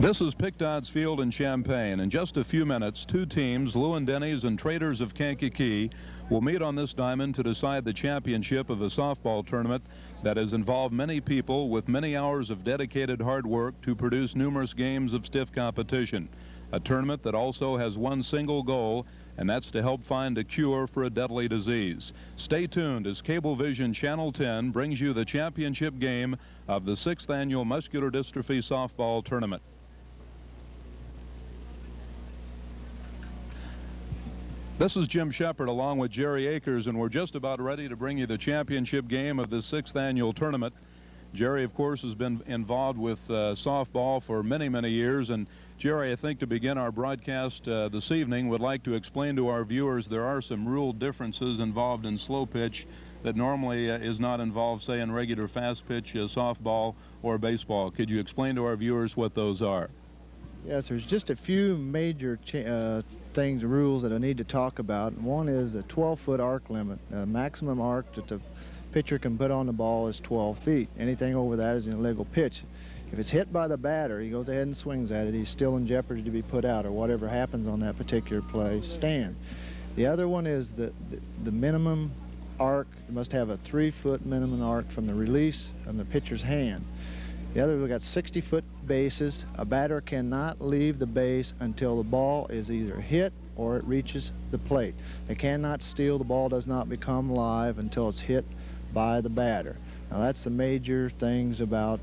This is Picked Odds Field in Champaign. In just a few minutes, two teams, Lewin Denny's and Traders of Kankakee, will meet on this diamond to decide the championship of a softball tournament that has involved many people with many hours of dedicated hard work to produce numerous games of stiff competition. A tournament that also has one single goal, and that's to help find a cure for a deadly disease. Stay tuned as Cablevision Channel 10 brings you the championship game of the 6th Annual Muscular Dystrophy Softball Tournament. This is Jim Shepard along with Jerry Akers, and we're just about ready to bring you the championship game of the 6th annual tournament. Jerry, of course, has been involved with softball for many, many years. And Jerry, I think to begin our broadcast this evening, would like to explain to our viewers there are some rule differences involved in slow pitch that normally is not involved, say, in regular fast pitch softball or baseball. Could you explain to our viewers what those are? Yes, there's just a few major rules that I need to talk about. One is a 12-foot arc limit. Maximum arc that the pitcher can put on the ball is 12 feet. Anything over that is an illegal pitch. If it's hit by the batter, he goes ahead and swings at it. He's still in jeopardy to be put out, or whatever happens on that particular play, stand. The other one is the minimum arc. You must have a 3-foot minimum arc from the release of the pitcher's hand. The other, we've got 60-foot bases. A batter cannot leave the base until the ball is either hit or it reaches the plate. They cannot steal. The ball does not become live until it's hit by the batter. Now, that's the major things about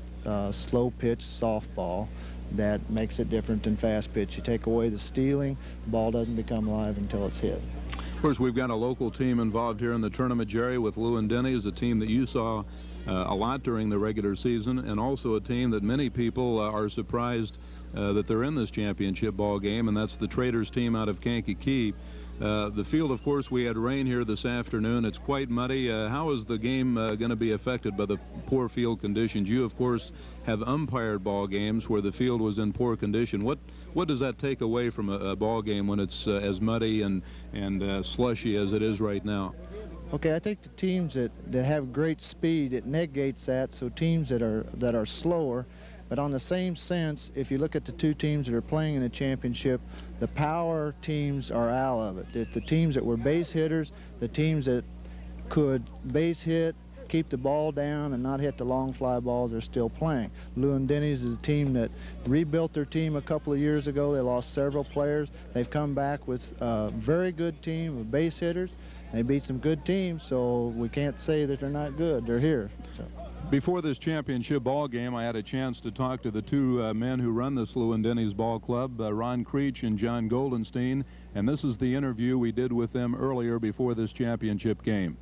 slow pitch softball that makes it different than fast pitch. You take away the stealing, the ball doesn't become live until it's hit. Of course, we've got a local team involved here in the tournament, Jerry, with Lewin Denny's, a team that you saw a lot during the regular season, and also a team that many people are surprised that they're in this championship ball game, and that's the Traders team out of Kankakee. The field, of course, we had rain here this afternoon. It's quite muddy. How is the game going to be affected by the poor field conditions? You, of course, have umpired ball games where the field was in poor condition. What does that take away from a ball game when it's as muddy and slushy as it is right now? Okay, I think the teams that have great speed, it negates that, so teams that are slower. But on the same sense, if you look at the two teams that are playing in the championship, the power teams are out of it. It's the teams that were base hitters, the teams that could base hit, keep the ball down and not hit the long fly balls, are still playing. Lewin Denny's is a team that rebuilt their team a couple of years ago. They lost several players. They've come back with a very good team of base hitters. They beat some good teams, so we can't say that they're not good. They're here. So. Before this championship ball game, I had a chance to talk to the two men who run this Lewin Denny's ball club, Ron Creech and John Goldenstein, and this is the interview we did with them earlier before this championship game.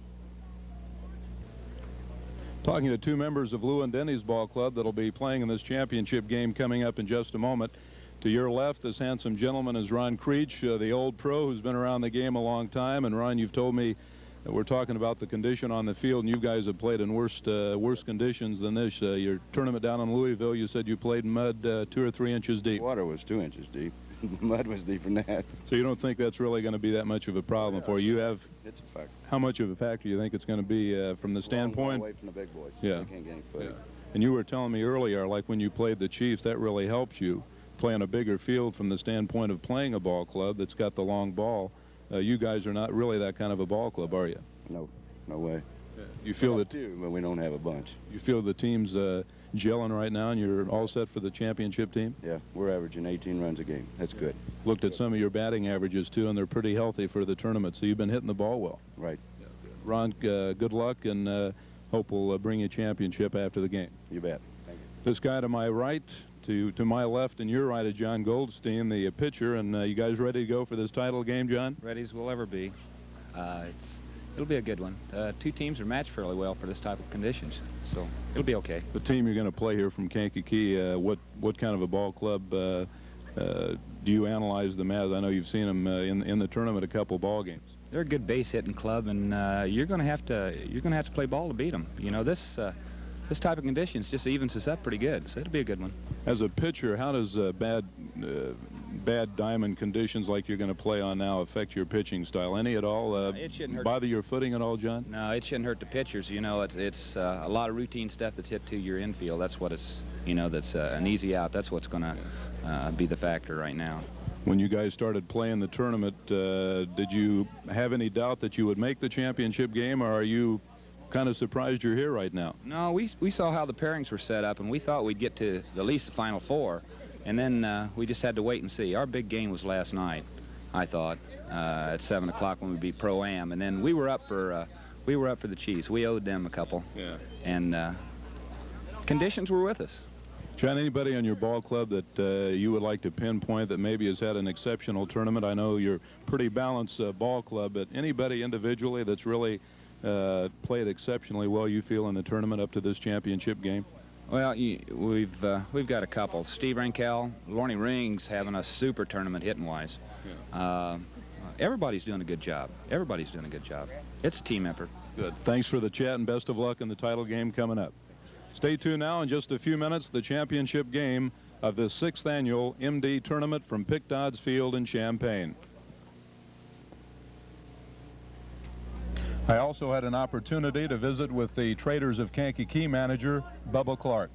Talking to two members of Lewin Denny's ball club that'll be playing in this championship game coming up in just a moment. To your left, this handsome gentleman is Ron Creech, the old pro who's been around the game a long time. And Ron, you've told me that we're talking about the condition on the field, and you guys have played in worse conditions than this. Your tournament down in Louisville, you said you played in mud 2 or 3 inches deep. Water was 2 inches deep. Mud was deeper than that. So you don't think that's really going to be that much of a problem for you? It's a factor. How much of a factor do you think it's going to be from the standpoint? Away from the big boys. Yeah. They can't get any footing. Yeah. And you were telling me earlier, like when you played the Chiefs, that really helped you playing a bigger field from the standpoint of playing a ball club that's got the long ball. You guys are not really that kind of a ball club, are you? No way. Yeah. You feel that too, but we don't have a bunch. You feel the team's gelling right now, and you're all set for the championship team? Yeah, we're averaging 18 runs a game. That's good. Looked at some of your batting averages too, and they're pretty healthy for the tournament. So you've been hitting the ball well. Right. Yeah, Ron, good luck, and hope we'll bring you a championship after the game. You bet. Thank you. This guy to my right, to my left and your right is John Goldstein, the pitcher. And you guys ready to go for this title game, John? Ready as we'll ever be. It'll be a good one. Two teams are matched fairly well for this type of conditions, so it'll be okay. The team you're going to play here from Kankakee, what kind of a ball club do you analyze them as? I know you've seen them in the tournament a couple ball games. They're a good base hitting club, and you're going to have to play ball to beat them. You know, this type of conditions just evens us up pretty good, so it'll be a good one. As a pitcher, how does bad diamond conditions like you're going to play on now affect your pitching style? Any at all? It shouldn't hurt. Bother your footing at all, John? No, it shouldn't hurt the pitchers. You know, it's a lot of routine stuff that's hit to your infield. That's what it's, you know, that's an easy out. That's what's going to be the factor right now. When you guys started playing the tournament, did you have any doubt that you would make the championship game, or are you kind of surprised you're here right now? No, we saw how the pairings were set up, and we thought we'd get to at least the Final Four, and then we just had to wait and see. Our big game was last night, I thought, at 7 o'clock when we beat Pro-Am, and then we were up for the Chiefs. We owed them a couple, and conditions were with us. John, anybody on your ball club that you would like to pinpoint that maybe has had an exceptional tournament? I know you're a pretty balanced ball club, but anybody individually that's really played exceptionally well, you feel, in the tournament up to this championship game? Well, we've got a couple. Steve Rankel, Lorne Rings having a super tournament hitting-wise. Everybody's doing a good job. Everybody's doing a good job. It's a team effort. Good. Thanks for the chat, and best of luck in the title game coming up. Stay tuned now. In just a few minutes, the championship game of the 6th annual MD tournament from Pick Dodds Field in Champaign. I also had an opportunity to visit with the Traders of Kankakee manager, Bubba Clark.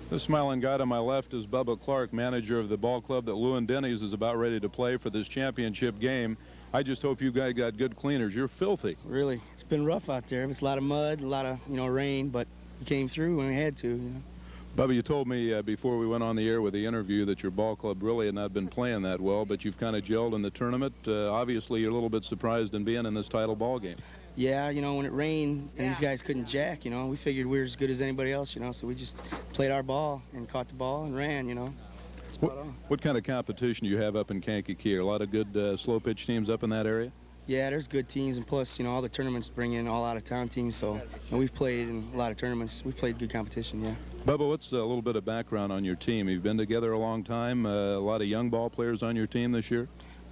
The smiling guy to my left is Bubba Clark, manager of the ball club that Lou and Denny's is about ready to play for this championship game. I just hope you guys got good cleaners. You're filthy. Really, it's been rough out there. It's a lot of mud, a lot of, rain, but we came through when we had to, Bubba, you told me before we went on the air with the interview that your ball club really had not been playing that well, but you've kind of gelled in the tournament. Obviously, you're a little bit surprised in being in this title ball game. Yeah, when it rained and these guys couldn't jack, we figured we were as good as anybody else, so we just played our ball and caught the ball and ran, What kind of competition do you have up in Kankakee? Are a lot of good slow pitch teams up in that area? Yeah, there's good teams, and plus, all the tournaments bring in all out-of-town teams, so we've played in a lot of tournaments. We've played good competition, yeah. Bubba, what's a little bit of background on your team? You've been together a long time, a lot of young ball players on your team this year?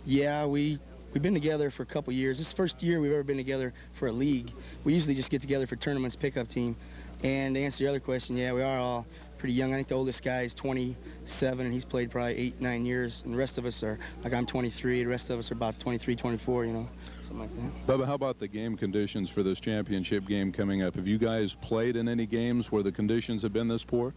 Yeah, we've been together for a couple years. This is the first year we've ever been together for a league. We usually just get together for tournaments, pickup team. And to answer your other question, yeah, we are all pretty young. I think the oldest guy is 27, and he's played probably 8-9 years. And the rest of us are, like I'm 23, the rest of us are about 23, 24, something like that. Bubba, how about the game conditions for this championship game coming up? Have you guys played in any games where the conditions have been this poor?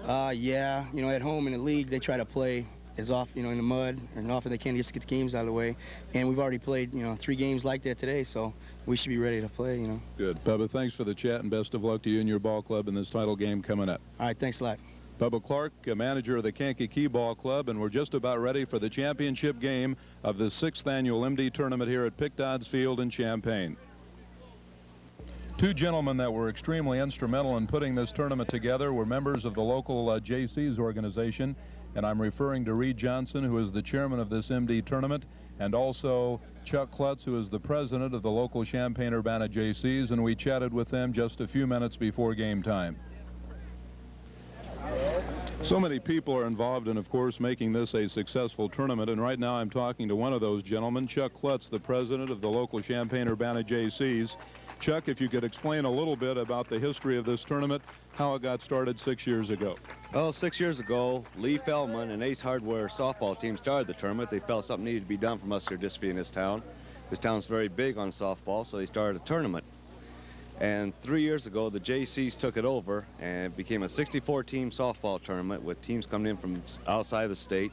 Yeah, at home in the league, they try to play as often, in the mud, and often they can just get the games out of the way. And we've already played, 3 games like that today, so we should be ready to play, Good. Bubba, thanks for the chat, and best of luck to you and your ball club in this title game coming up. All right, thanks a lot. Bubba Clark, manager of the Kankakee Ball Club, and we're just about ready for the championship game of the 6th annual MD tournament here at Pick Dodds Field in Champaign. 2 gentlemen that were extremely instrumental in putting this tournament together were members of the local JC's organization, and I'm referring to Reed Johnson, who is the chairman of this MD tournament, and also Chuck Klutz, who is the president of the local Champaign-Urbana JC's, and we chatted with them just a few minutes before game time. So many people are involved in, of course, making this a successful tournament, and right now I'm talking to one of those gentlemen, Chuck Klutz, the president of the local Champaign-Urbana JC's. Chuck, if you could explain a little bit about the history of this tournament, how it got started 6 years ago. Well, 6 years ago, Lee Feldman and Ace Hardware softball team started the tournament. They felt something needed to be done for Muscular Dystrophy in this town. This town's very big on softball, so they started a tournament. And 3 years ago, the JCs took it over, and it became a 64-team softball tournament with teams coming in from outside the state,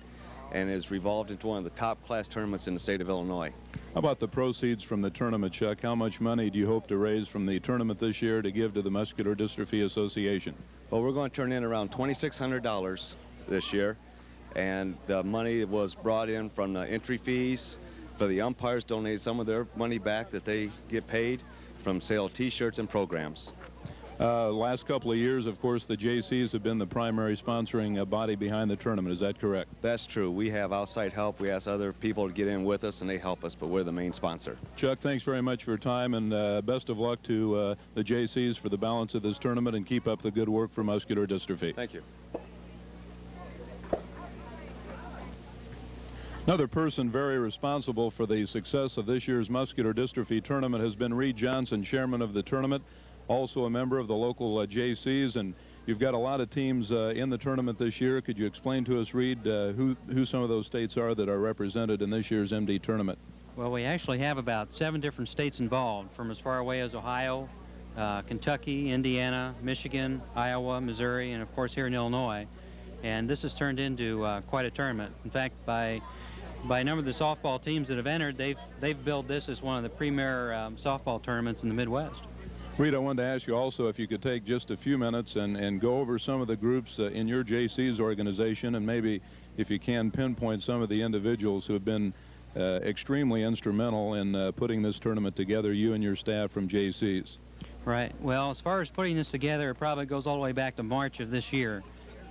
and has revolved into one of the top-class tournaments in the state of Illinois. How about the proceeds from the tournament, Chuck? How much money do you hope to raise from the tournament this year to give to the Muscular Dystrophy Association? Well, we're going to turn in around $2,600 this year, and the money was brought in from the entry fees. For the umpires, donated some of their money back that they get paid from sale of T-shirts and programs. Last couple of years, of course, the JCs have been the primary sponsoring body behind the tournament. Is that correct? That's true. We have outside help. We ask other people to get in with us, and they help us, but we're the main sponsor. Chuck, thanks very much for your time, and best of luck to the JCs for the balance of this tournament, and keep up the good work for Muscular Dystrophy. Thank you. Another person very responsible for the success of this year's Muscular Dystrophy tournament has been Reed Johnson, chairman of the tournament, also a member of the local JCs, and you've got a lot of teams in the tournament this year. Could you explain to us, Reed, who some of those states are that are represented in this year's MD tournament? Well, we actually have about 7 different states involved, from as far away as Ohio, Kentucky, Indiana, Michigan, Iowa, Missouri, and of course here in Illinois. And this has turned into quite a tournament. In fact, by a number of the softball teams that have entered, they've billed this as one of the premier softball tournaments in the Midwest. Reed, I wanted to ask you also if you could take just a few minutes and go over some of the groups in your JC's organization, and maybe if you can pinpoint some of the individuals who have been extremely instrumental in putting this tournament together, you and your staff from JC's. Right. Well, as far as putting this together, it probably goes all the way back to March of this year,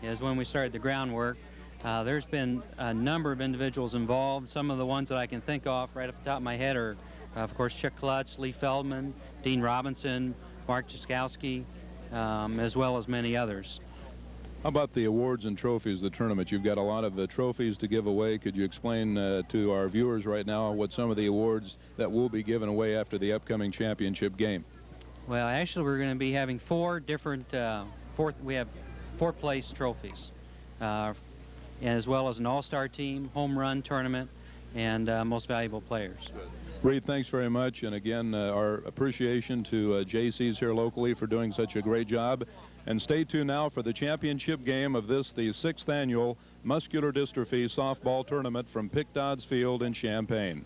is when we started the groundwork. There's been a number of individuals involved. Some of the ones that I can think of right off the top of my head are, of course, Chuck Klutz, Lee Feldman, Dean Robinson, Mark Jaskowski, as well as many others. How about the awards and trophies of the tournament? You've got a lot of trophies to give away. Could you explain to our viewers right now what some of the awards that will be given away after the upcoming championship game? Well, actually, we're going to be having four different, we have fourth-place trophies, as well as an all-star team, home run tournament, and most valuable players. Reed, thanks very much. And again, our appreciation to JC's here locally for doing such a great job. And stay tuned now for the championship game of this, the 6th annual Muscular Dystrophy Softball Tournament from Pick Dodds Field in Champaign.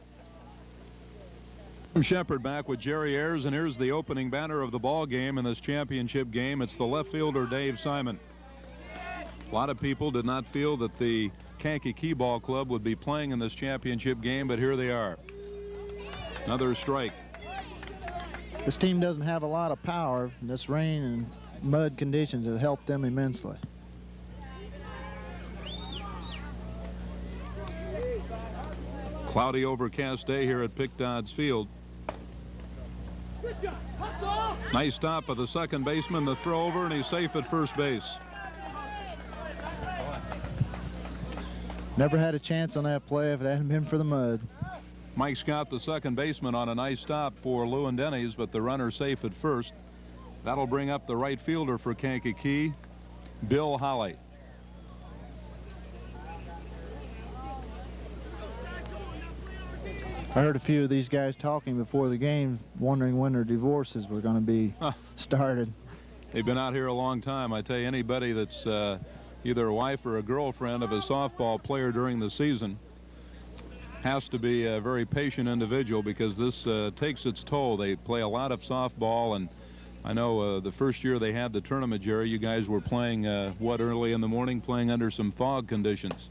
I'm Shepard back with Jerry Ayers, and here's the opening batter of the ball game in this championship game. It's the left fielder, Dave Simon. A lot of people did not feel that the Kankakee Ball Club would be playing in this championship game, but here they are. Another strike. This team doesn't have a lot of power. This rain and mud conditions have helped them immensely. Cloudy, overcast day here at Pick Dodds Field. Nice stop of the second baseman, the throw over, and he's safe at first base. Never had a chance on that play if it hadn't been for the mud. Mike Scott, the second baseman, on a nice stop for Lewin-Denny's, but the runner safe at first. That'll bring up the right fielder for Kankakee, Bill Holly. I heard a few of these guys talking before the game, wondering when their divorces were going to be started. They've been out here a long time. I tell you, anybody that's either a wife or a girlfriend of a softball player during the season has to be a very patient individual, because this takes its toll. They play a lot of softball, and I know the first year they had the tournament, Jerry, you guys were playing, early in the morning, playing under some fog conditions.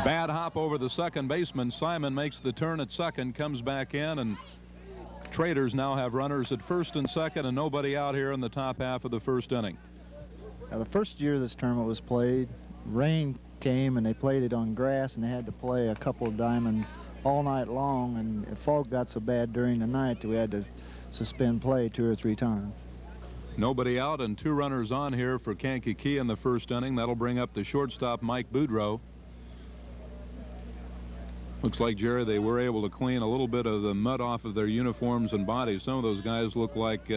Bad hop over the second baseman. Simon makes the turn at second, comes back in, and Traders now have runners at first and second and nobody out here in the top half of the first inning. Now, the first year this tournament was played, rain came and they played it on grass, and they had to play a couple of diamonds all night long, and the fog got so bad during the night that we had to suspend play 2 or 3 times. Nobody out and 2 runners on here for Kankakee in the first inning. That'll bring up the shortstop, Mike Boudreau. Looks like, Jerry, they were able to clean a little bit of the mud off of their uniforms and bodies. Some of those guys look like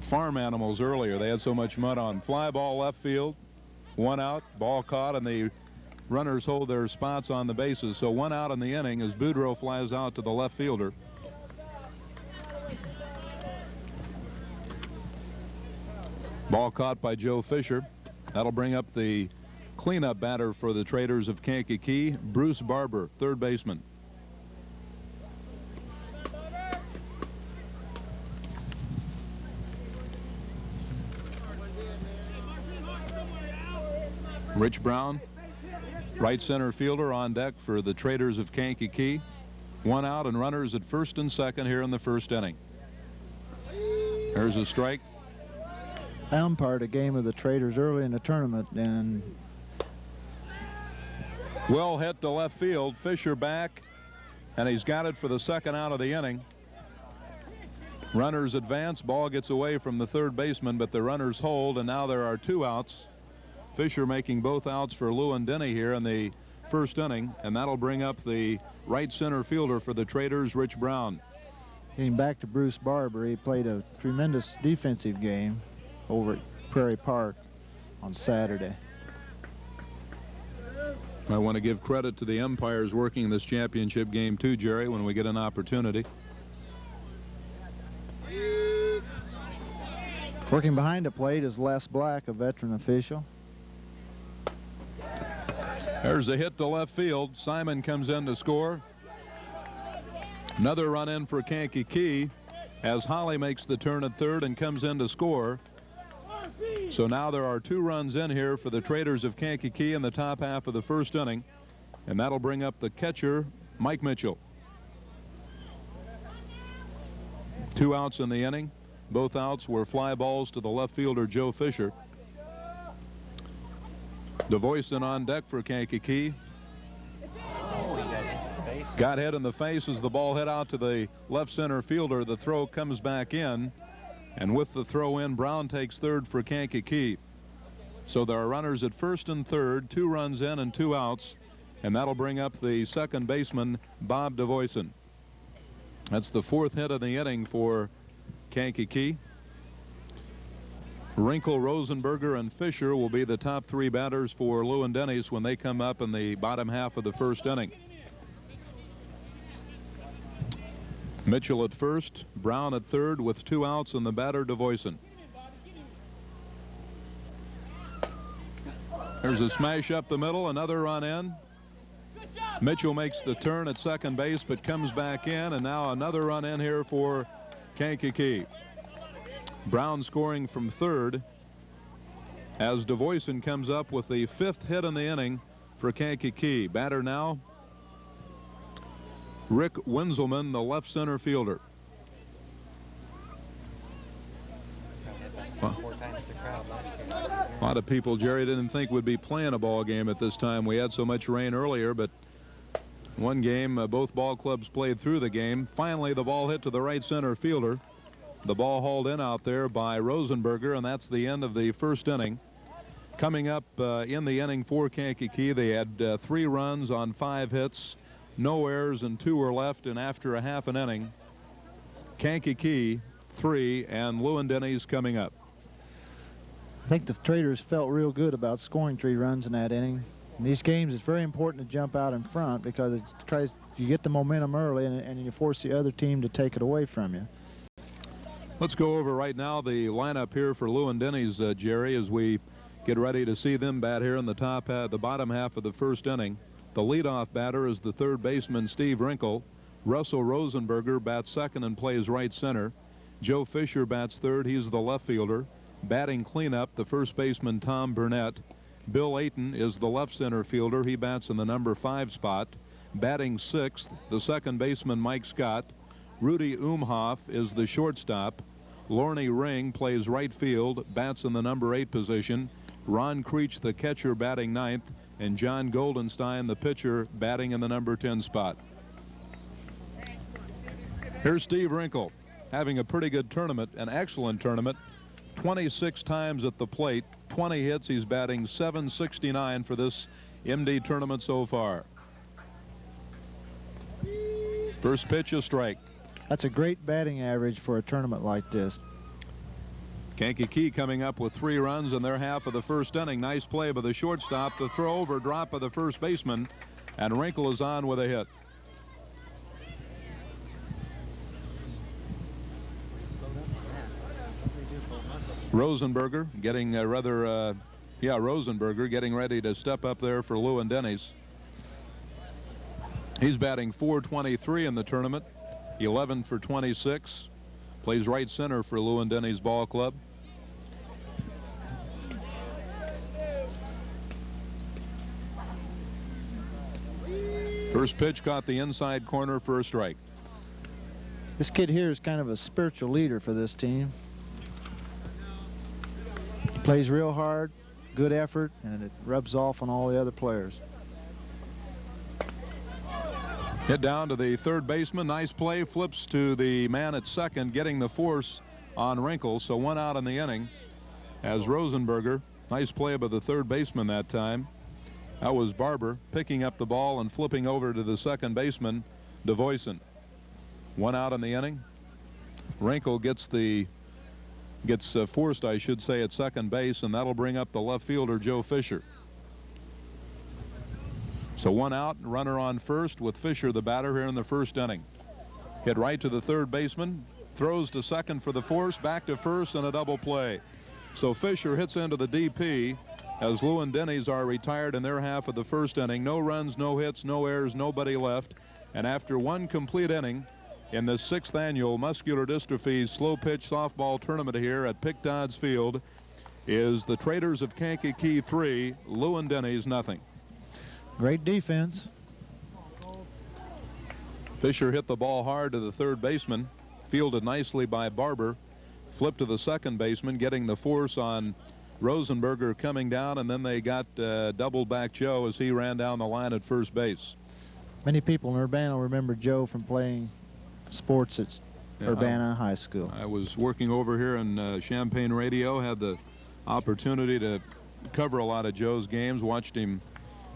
farm animals earlier. They had so much mud on. Fly ball left field, 1 out, ball caught, and the runners hold their spots on the bases. So 1 out in the inning as Boudreau flies out to the left fielder. Ball caught by Joe Fisher. That'll bring up the cleanup batter for the Traders of Kankakee, Bruce Barber, third baseman. Rich Brown, right center fielder, on deck for the Traders of Kankakee. 1 out and runners at first and second here in the first inning. There's a strike. I umpired a game of the Traders early in the tournament, and Will hit to left field. Fisher back, and he's got it for the 2nd out of the inning. Runners advance. Ball gets away from the third baseman, but the runners hold, and now there are 2 outs. Fisher making both outs for Lewin-Denny here in the first inning, and that'll bring up the right center fielder for the Traders, Rich Brown. getting back to Bruce Barber, he played a tremendous defensive game over at Prairie Park on Saturday. I want to give credit to the umpires working this championship game too, Jerry, when we get an opportunity. Working behind the plate is Les Black, a veteran official. There's a hit to left field. Simon comes in to score. Another run in for Kankakee as Holly makes the turn at third and comes in to score. So now there are 2 runs in here for the Traders of Kankakee in the top half of the first inning, and that'll bring up the catcher, Mike Mitchell. 2 outs in the inning. Both outs were fly balls to the left fielder, Joe Fisher. DeVoyson on deck for Kankakee. Got hit in the face as the ball hit out to the left center fielder. The throw comes back in, and with the throw in, Brown takes third for Kankakee. So there are runners at first and third, 2 runs in and 2 outs, and that'll bring up the second baseman, Bob DeVoyson. That's the 4th hit of the inning for Kankakee. Wrinkle, Rosenberger, and Fisher will be the top 3 batters for Lewin Denny's when they come up in the bottom half of the first inning. Mitchell at first, Brown at third with 2 outs, and the batter DeVoyson. There's a smash up the middle, another run in. Mitchell makes the turn at second base but comes back in, and now another run in here for Kankakee. Brown scoring from third as DeVoyson comes up with the 5th hit in the inning for Kankakee. Batter now, Rick Winselman, the left center fielder. Well, a lot of people, Jerry, didn't think we'd be playing a ball game at this time. We had so much rain earlier, but one game, both ball clubs played through the game. Finally, the ball hit to the right center fielder. The ball hauled in out there by Rosenberger, and that's the end of the first inning. Coming up in the inning for Kankakee, they had 3 runs on 5 hits, no errors, and 2 were left. And after a half an inning, Kankakee 3 and Lewin Denny's coming up. I think the Traders felt real good about scoring 3 runs in that inning. In these games, it's very important to jump out in front because you get the momentum early and you force the other team to take it away from you. Let's go over right now the lineup here for Lewin Denny's, Jerry, as we get ready to see them bat here in the bottom half of the first inning. The leadoff batter is the third baseman, Steve Wrinkle. Russell Rosenberger bats second and plays right center. Joe Fisher bats third. He's the left fielder. Batting cleanup, the first baseman, Tom Burnett. Bill Ayton is the left center fielder. He bats in the number 5 spot. Batting 6th, the second baseman, Mike Scott. Rudy Umhoff is the shortstop. Lorne Ring plays right field, bats in the number 8 position. Ron Creech, the catcher, batting 9th, and John Goldenstein, the pitcher, batting in the number 10 spot. Here's Steve Wrinkle having a pretty good tournament, an excellent tournament. 26 times at the plate, 20 hits. He's batting .769 for this MD tournament so far. First pitch, a strike. That's a great batting average for a tournament like this. Kankakee coming up with 3 runs in their half of the first inning. Nice play by the shortstop. The throw over drop of the first baseman, and Wrinkle is on with a hit. Rosenberger getting Rosenberger getting ready to step up there for Lewin Denny's. He's batting .423 in the tournament, 11 for 26. Plays right center for Lewin Denny's ball club. First pitch caught the inside corner for a strike. This kid here is kind of a spiritual leader for this team. He plays real hard, good effort, and it rubs off on all the other players. Hit down to the third baseman. Nice play. Flips to the man at second, getting the force on Wrinkle. So 1 out in the inning as Rosenberger. Nice play by the third baseman that time. That was Barber picking up the ball and flipping over to the second baseman, DeVoyson. 1 out in the inning. Wrinkle gets forced, I should say, at second base, and that'll bring up the left fielder, Joe Fisher. So 1 out, runner on first with Fisher the batter here in the first inning. Hit right to the third baseman. throws to second for the force, back to first, and a double play. So Fisher hits into the DP as Lewin-Denny's are retired in their half of the first inning. No runs, no hits, no errors, nobody left. And after one complete inning in the 6th annual Muscular Dystrophy slow pitch softball tournament here at Pick Dodds Field is the Traders of Kankakee 3, Lewin-Denny's nothing. Great defense. Fisher hit the ball hard to the third baseman, fielded nicely by Barber, flipped to the second baseman, getting the force on Rosenberger coming down, and then they got doubled back Joe as he ran down the line at first base. Many people in Urbana remember Joe from playing sports at Urbana High School. I was working over here in Champaign Radio, had the opportunity to cover a lot of Joe's games, watched him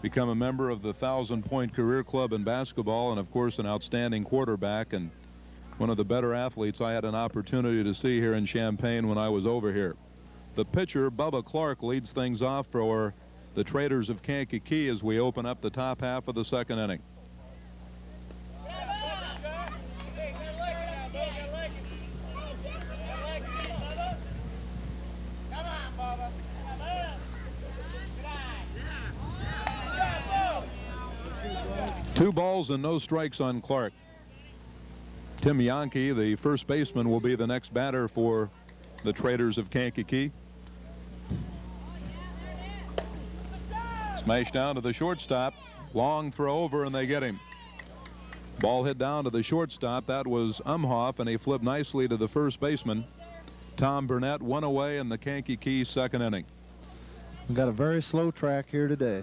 become a member of the 1,000-point career club in basketball, and of course an outstanding quarterback and one of the better athletes I had an opportunity to see here in Champaign when I was over here. The pitcher, Bubba Clark, leads things off for the Traders of Kankakee as we open up the top half of the second inning. Two balls and no strikes on Clark. Tim Yankee, the first baseman, will be the next batter for the Traders of Kankakee. Smash down to the shortstop. Long throw over, and they get him. Ball hit down to the shortstop. That was Umhoff, and he flipped nicely to the first baseman. Tom Burnett, one away in the Kankakee second inning. We've got a very slow track here today.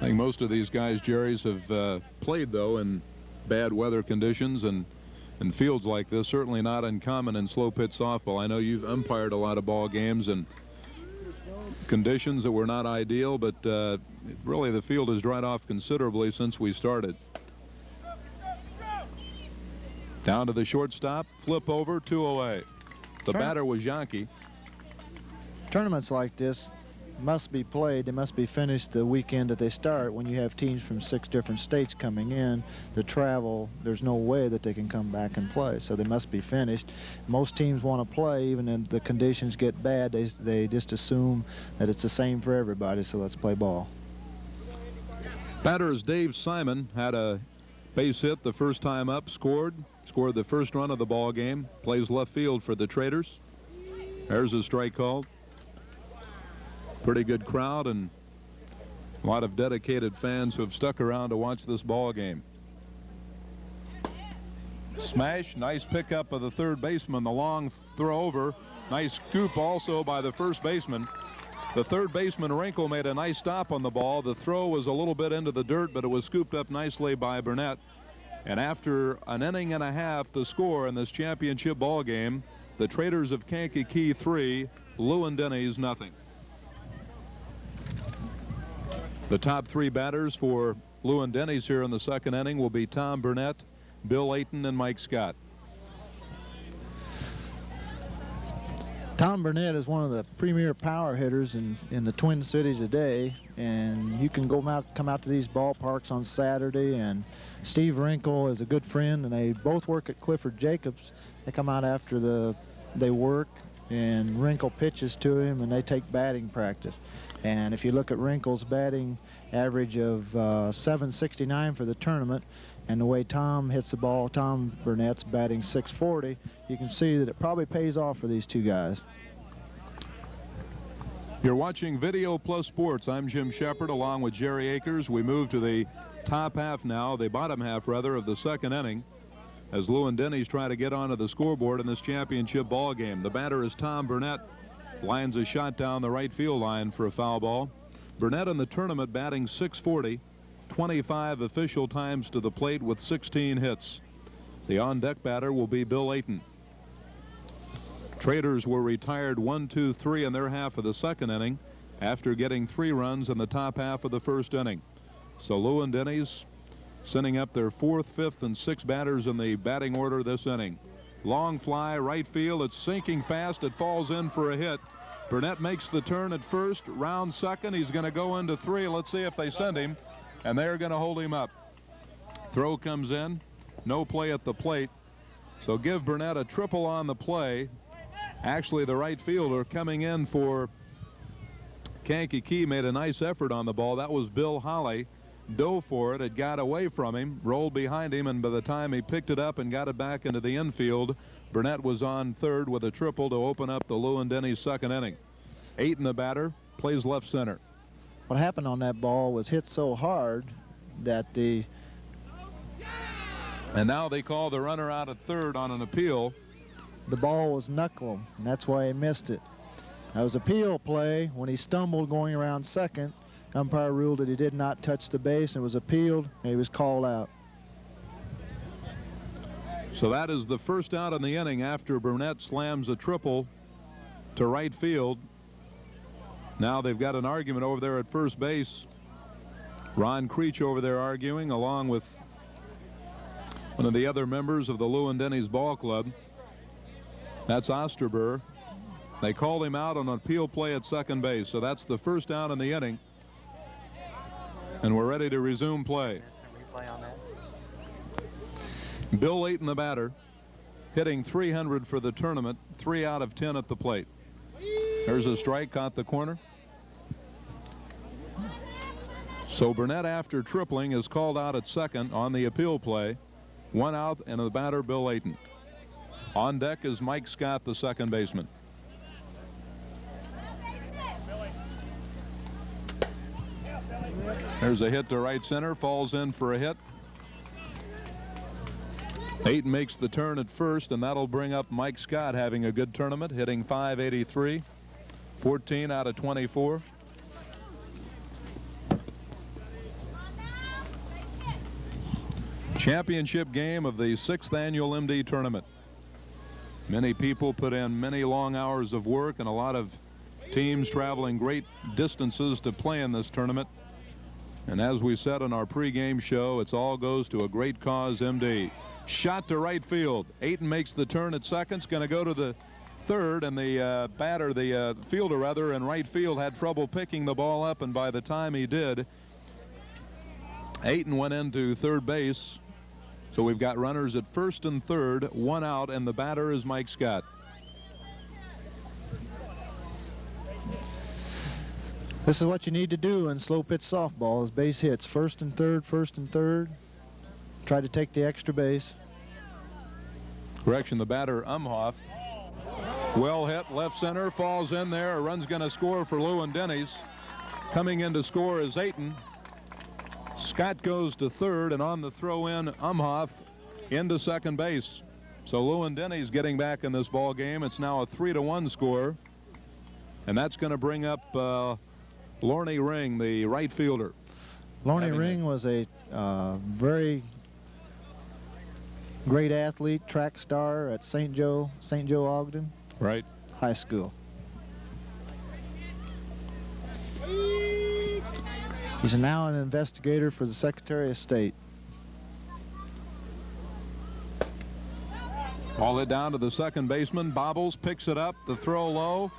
I think most of these guys, Jerry's, have played, though, in bad weather conditions and fields like this. Certainly not uncommon in slow pitch softball. I know you've umpired a lot of ball games in conditions that were not ideal, but really the field has dried off considerably since we started. Down to the shortstop, flip over, 2 away. The batter was Yankee. Tournaments like this must be played. They must be finished the weekend that they start. When you have teams from 6 different states coming in, the travel, there's no way that they can come back and play, so they must be finished. Most teams want to play even if the conditions get bad. They just assume that it's the same for everybody, so let's play ball. Batter is Dave Simon. Had a base hit the first time up, scored the first run of the ball game, plays left field for the Traders. There's a strike called. Pretty good crowd and a lot of dedicated fans who have stuck around to watch this ball game. Smash, nice pickup of the third baseman, the long throw over. Nice scoop also by the first baseman. The third baseman, Wrinkle, made a nice stop on the ball. The throw was a little bit into the dirt, but it was scooped up nicely by Burnett. And after an inning and a half, the score in this championship ball game, the Traders of Kankakee 3, Lewin-Denny's nothing. The top 3 batters for Lewin-Denny's here in the second inning will be Tom Burnett, Bill Ayton, and Mike Scott. Tom Burnett is one of the premier power hitters in the Twin Cities today, and you can come out to these ballparks on Saturday, and Steve Wrinkle is a good friend, and they both work at Clifford Jacobs. They come out after they work, and Wrinkle pitches to him, and they take batting practice. And if you look at Wrinkle's batting average of .769 for the tournament, and the way Tom hits the ball, Tom Burnett's batting .640, you can see that it probably pays off for these two guys. You're watching Video Plus Sports. I'm Jim Shepard along with Jerry Akers. We move to the top half now, the bottom half rather, of the second inning, as Lewin-Denny's try to get onto the scoreboard in this championship ball game. The batter is Tom Burnett. Lines a shot down the right field line for a foul ball. Burnett in the tournament batting .640, 25 official times to the plate with 16 hits. The on-deck batter will be Bill Ayton. Traders were retired 1, 2, 3 in their half of the second inning after getting 3 runs in the top half of the first inning. So Lewin-Denny's sending up their 4th, 5th, and 6th batters in the batting order this inning. Long fly, right field. It's sinking fast. It falls in for a hit. Burnett makes the turn at first, round second. He's going to go into 3. Let's see if they send him. And they're going to hold him up. Throw comes in. no play at the plate. So give Burnett a triple on the play. Actually, the right fielder coming in for Kankakee made a nice effort on the ball. That was Bill Holly. Dove for it. It got away from him, rolled behind him, and by the time he picked it up and got it back into the infield, Burnett was on third with a triple to open up the Lewin-Denny's second inning. Ayton, the batter, plays left center. What happened on that ball was hit so hard that and now they call the runner out at third on an appeal. the ball was knuckling, and that's why he missed it. That was appeal play. When he stumbled going around second, umpire ruled that he did not touch the base, and it was appealed, and he was called out. So that is the first out in the inning after Burnett slams a triple to right field. Now they've got an argument over there at first base. Ron Creech over there arguing along with one of the other members of the Lewin-Denny's ball club. That's Osterberg. They called him out on an appeal play at second base. So that's the first out in the inning. And we're ready to resume play. Bill Ayton, the batter, hitting .300 for the tournament, 3 out of 10 at the plate. There's a strike, caught the corner. So Burnett, after tripling, is called out at second on the appeal play. 1 out, and the batter, Bill Ayton. On deck is Mike Scott, the second baseman. There's a hit to right center, falls in for a hit. Ayton makes the turn at first, and that'll bring up Mike Scott, having a good tournament, hitting .583, 14 out of 24. Championship game of the 6th annual MD tournament. Many people put in many long hours of work, and a lot of teams traveling great distances to play in this tournament. And as we said in our pregame show, it all goes to a great cause, MD. Shot to right field. Ayton makes the turn at second. It's going to go to the third, and the fielder rather, in right field had trouble picking the ball up, and by the time he did, Ayton went into third base. So we've got runners at first and third, 1 out, and the batter is Mike Scott. This is what you need to do in slow pitch softball, is base hits. First and third, first and third. Try to take the extra base. Correction, the batter, Umhoff. Well hit, left center, falls in there. A run's going to score for Lewin-Denny's. Coming in to score is Ayton. Scott goes to third, and on the throw-in, Umhoff into second base. So Lewin-Denny's getting back in this ball game. It's now a 3-1 score, and that's going to bring up Lorne Ring, the right fielder. Lorne Ring was a very great athlete, track star at St. Joe Ogden. Right. High school. He's now an investigator for the Secretary of State. All it down to the second baseman. Bobbles picks it up. The throw low.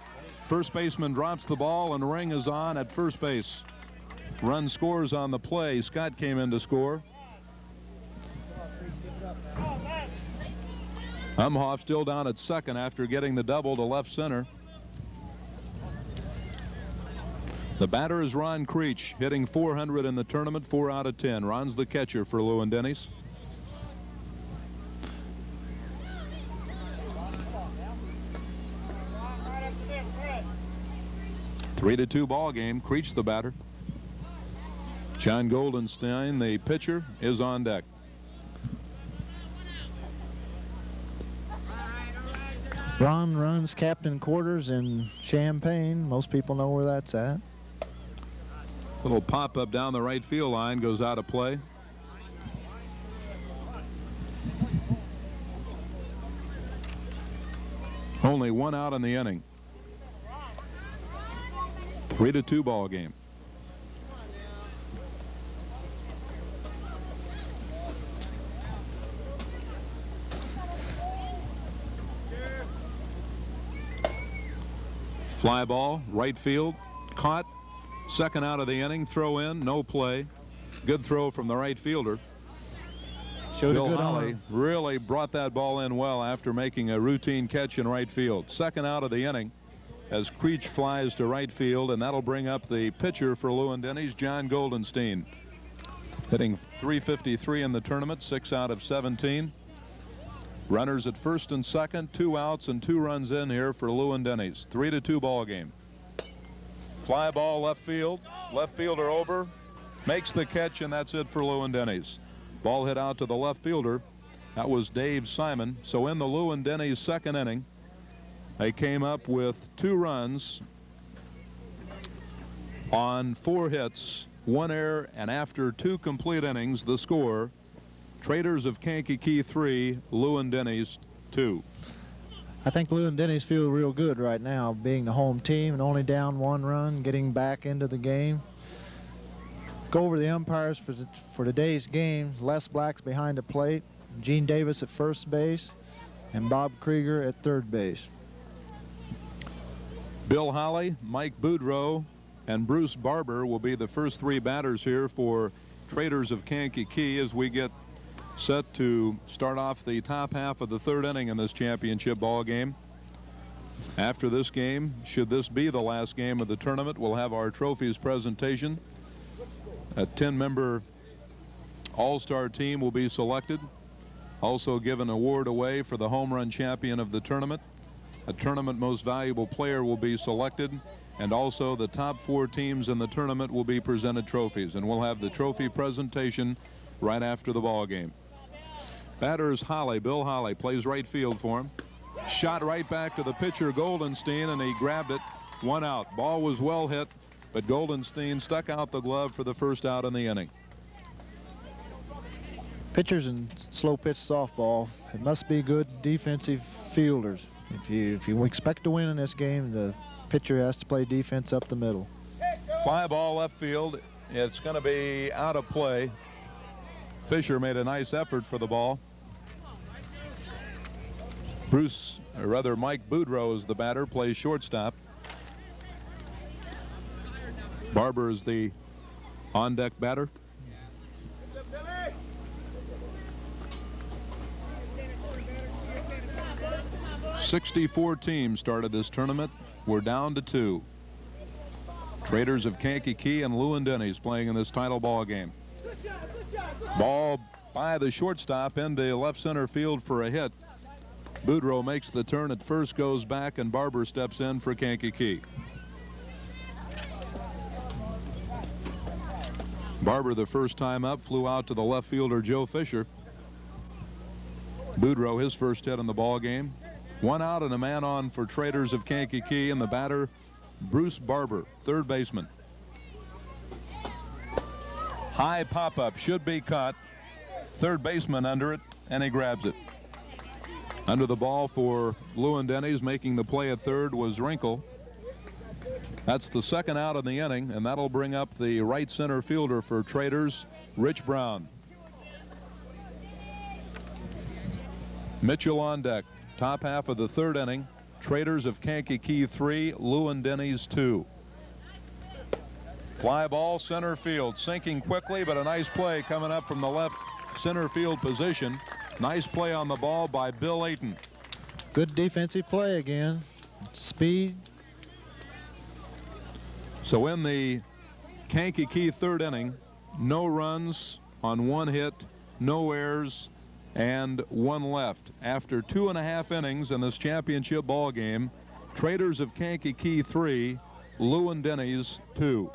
First baseman drops the ball, and Ring is on at first base. Run scores on the play. Scott came in to score. Umhoff still down at second after getting the double to left center. The batter is Ron Creech, hitting .400 in the tournament, 4 out of 10. Ron's the catcher for Lewin-Denny's. Three to 2 ball game. Creech the batter. John Goldenstein, the pitcher, is on deck. Ron runs captain quarters in Champaign. Most people know where that's at. Little pop-up down the right field line, goes out of play. Only 1 out in the inning. 3 to 2 ball game. Fly ball, right field, caught. Second out of the inning, throw in, no play. Good throw from the right fielder. Showed Bill a good Holly arm. really brought that ball in well after making a routine catch in right field. Second out of the inning as Creech flies to right field, and that'll bring up the pitcher for Lewin-Denny's, John Goldenstein. Hitting .353 in the tournament, 6 out of 17. Runners at first and second, 2 outs and 2 runs in here for Lewin-Denny's. 3-2 ball game. Fly ball left field. Left fielder over. Makes the catch, and that's it for Lewin-Denny's. Ball hit out to the left fielder. That was Dave Simon. So in the Lewin-Denny's second inning, they came up with 2 runs on 4 hits, 1 error, and after 2 complete innings, the score, Traders of Kankakee 3, Lewin-Denny's 2. I think Lewin-Denny's feel real good right now, being the home team and only down 1 run, getting back into the game. Go over the umpires for today's game. Les Black's behind the plate, Gene Davis at first base, and Bob Krieger at third base. Bill Holly, Mike Boudreau, and Bruce Barber will be the first 3 batters here for Traders of Kankakee as we get set to start off the top half of the 3rd inning in this championship ball game. After this game, should this be the last game of the tournament, we'll have our trophies presentation. A 10-member all-star team will be selected. Also give an award away for the home run champion of the tournament. A tournament most valuable player will be selected, and also the top 4 teams in the tournament will be presented trophies, and we'll have the trophy presentation right after the ball game. Batters Holly. Bill Holly plays right field for him. Shot right back to the pitcher Goldenstein, and he grabbed it. 1 out. Ball was well hit, but Goldenstein stuck out the glove for the first out in the inning. Pitchers in slow pitch softball, it must be good defensive fielders. If you expect to win in this game, the pitcher has to play defense up the middle. Fly ball left field. It's going to be out of play. Fisher made a nice effort for the ball. Mike Boudreau is the batter, plays shortstop. Barber is the on-deck batter. "64 teams started this tournament. We're down to 2. Traders of Kankakee and Lewin-Denny's playing in this title ball game. Ball by the shortstop into left center field for a hit. Boudreau makes the turn at first, goes back, and Barber steps in for Kankakee. Barber, the first time up, flew out to the left fielder Joe Fisher. Boudreau, his first hit in the ball game. 1 out and a man on for Traders of Kankakee, and the batter Bruce Barber, third baseman. High pop-up, should be caught. Third baseman under it, and he grabs it. Under the ball for Lewin-Denny's, making the play at third, was Wrinkle. That's the 2nd out in the inning, and that'll bring up the right center fielder for Traders, Rich Brown. Mitchell on deck. Top half of the 3rd inning. Traders of Kankakee 3, Lewin-Denny's 2. Fly ball center field, sinking quickly, but a nice play coming up from the left center field position. Nice play on the ball by Bill Ayton. Good defensive play again. Speed. So in the Kankakee 3rd inning, no runs on 1 hit, no errors, and 1 left. After 2.5 innings in this championship ball game, Traders of Kankakee 3, Lewin-Denny's 2.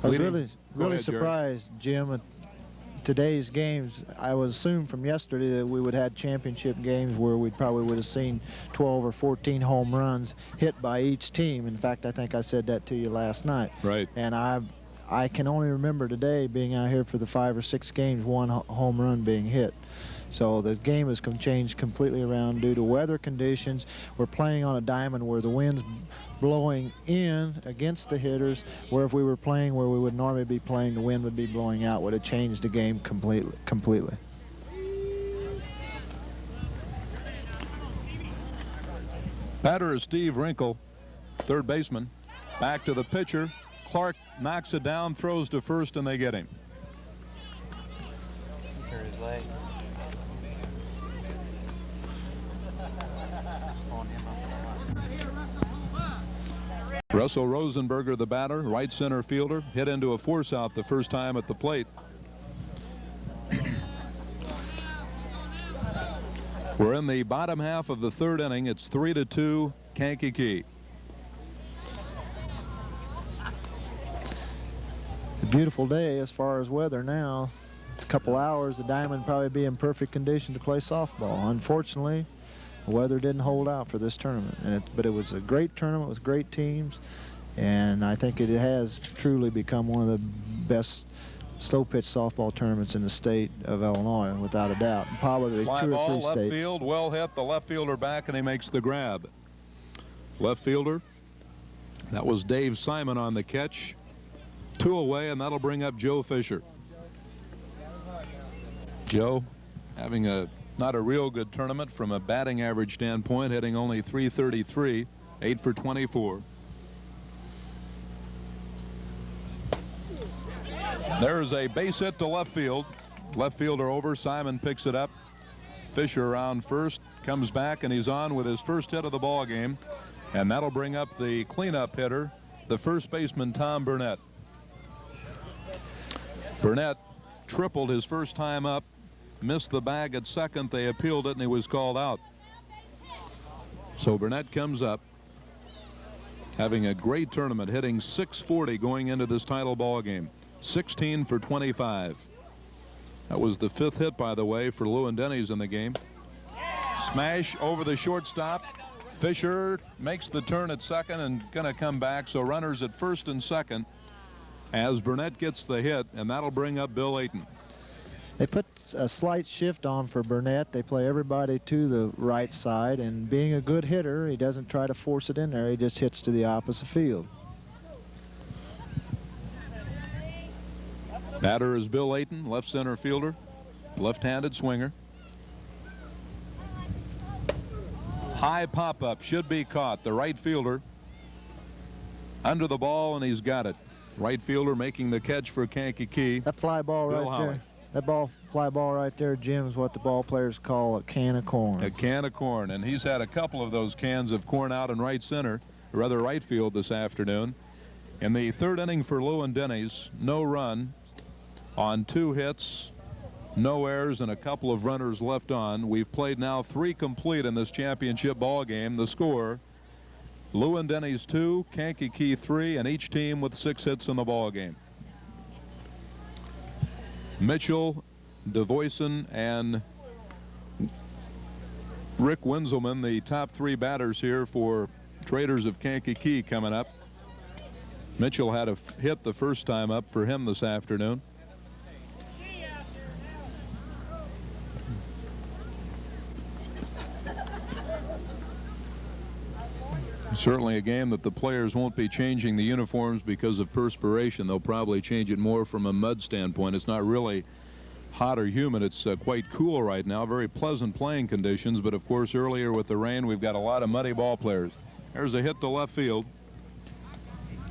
I was really surprised, Jim, at today's games. I would assume from yesterday that we would have had championship games where we probably would have seen 12 or 14 home runs hit by each team. In fact, I think I said that to you last night. Right. And I can only remember today being out here for the 5 or 6 games, 1 home run being hit. So the game has changed completely around due to weather conditions. We're playing on a diamond where the wind's blowing in against the hitters, where if we were playing where we would normally be playing, the wind would be blowing out, would have changed the game completely. Batter is Steve Wrinkle, third baseman. Back to the pitcher. Clark knocks it down, throws to first, and they get him. late. Russell Rosenberger, the batter, right center fielder, hit into a force out the first time at the plate. We're in the bottom half of the third inning. It's 3-2 Kankakee. It's a beautiful day as far as weather now. A couple hours, the diamond probably be in perfect condition to play softball. Unfortunately, the weather didn't hold out for this tournament, but it was a great tournament with great teams, and I think it has truly become one of the best slow pitch softball tournaments in the state of Illinois, without a doubt. Probably Fly 2 or ball, 3 left states. field, well hit. The left fielder back, and he makes the grab. Left fielder, that was Dave Simon on the catch. 2 away, and that'll bring up Joe Fisher. Joe having not a real good tournament from a batting average standpoint, hitting only .333, 8 for 24. There's a base hit to left field. Left fielder over. Simon picks it up. Fisher around first, comes back, and he's on with his first hit of the ball game, and that'll bring up the cleanup hitter, the first baseman Tom Burnett. Burnett tripled his first time up, missed the bag at second. They appealed it, and he was called out. So Burnett comes up, having a great tournament, hitting .640 going into this title ball game. 16 for 25. That was the 5th hit, by the way, for Lewin-Denny's in the game. Smash over the shortstop. Fisher makes the turn at second and going to come back. So runners at first and second as Burnett gets the hit, and that'll bring up Bill Ayton. They put a slight shift on for Burnett. They play everybody to the right side, and being a good hitter, he doesn't try to force it in there. He just hits to the opposite field. Batter is Bill Ayton, left center fielder, left-handed swinger. High pop-up, should be caught. The right fielder under the ball, and he's got it. Right fielder making the catch for Kankakee. That fly ball Bill right Holly. there. That fly ball right there, Jim, is what the ball players call a can of corn. A can of corn, and he's had a couple of those cans of corn out in right center, or rather right field this afternoon. In the third inning for Lewin-Denny's, no run on 2 hits, no errors, and a couple of runners left on. We've played now 3 complete in this championship ball game. The score, Lewin-Denny's 2, Kankakee 3, and each team with 6 hits in the ball game. Mitchell, DeVoyson, and Rick Winselman, the top 3 batters here for Traders of Kankakee, coming up. Mitchell had a hit the first time up for him this afternoon. Certainly a game that the players won't be changing the uniforms because of perspiration. They'll probably change it more from a mud standpoint. It's not really hot or humid. It's quite cool right now. Very pleasant playing conditions. But of course, earlier with the rain, we've got a lot of muddy ball players. There's a hit to left field.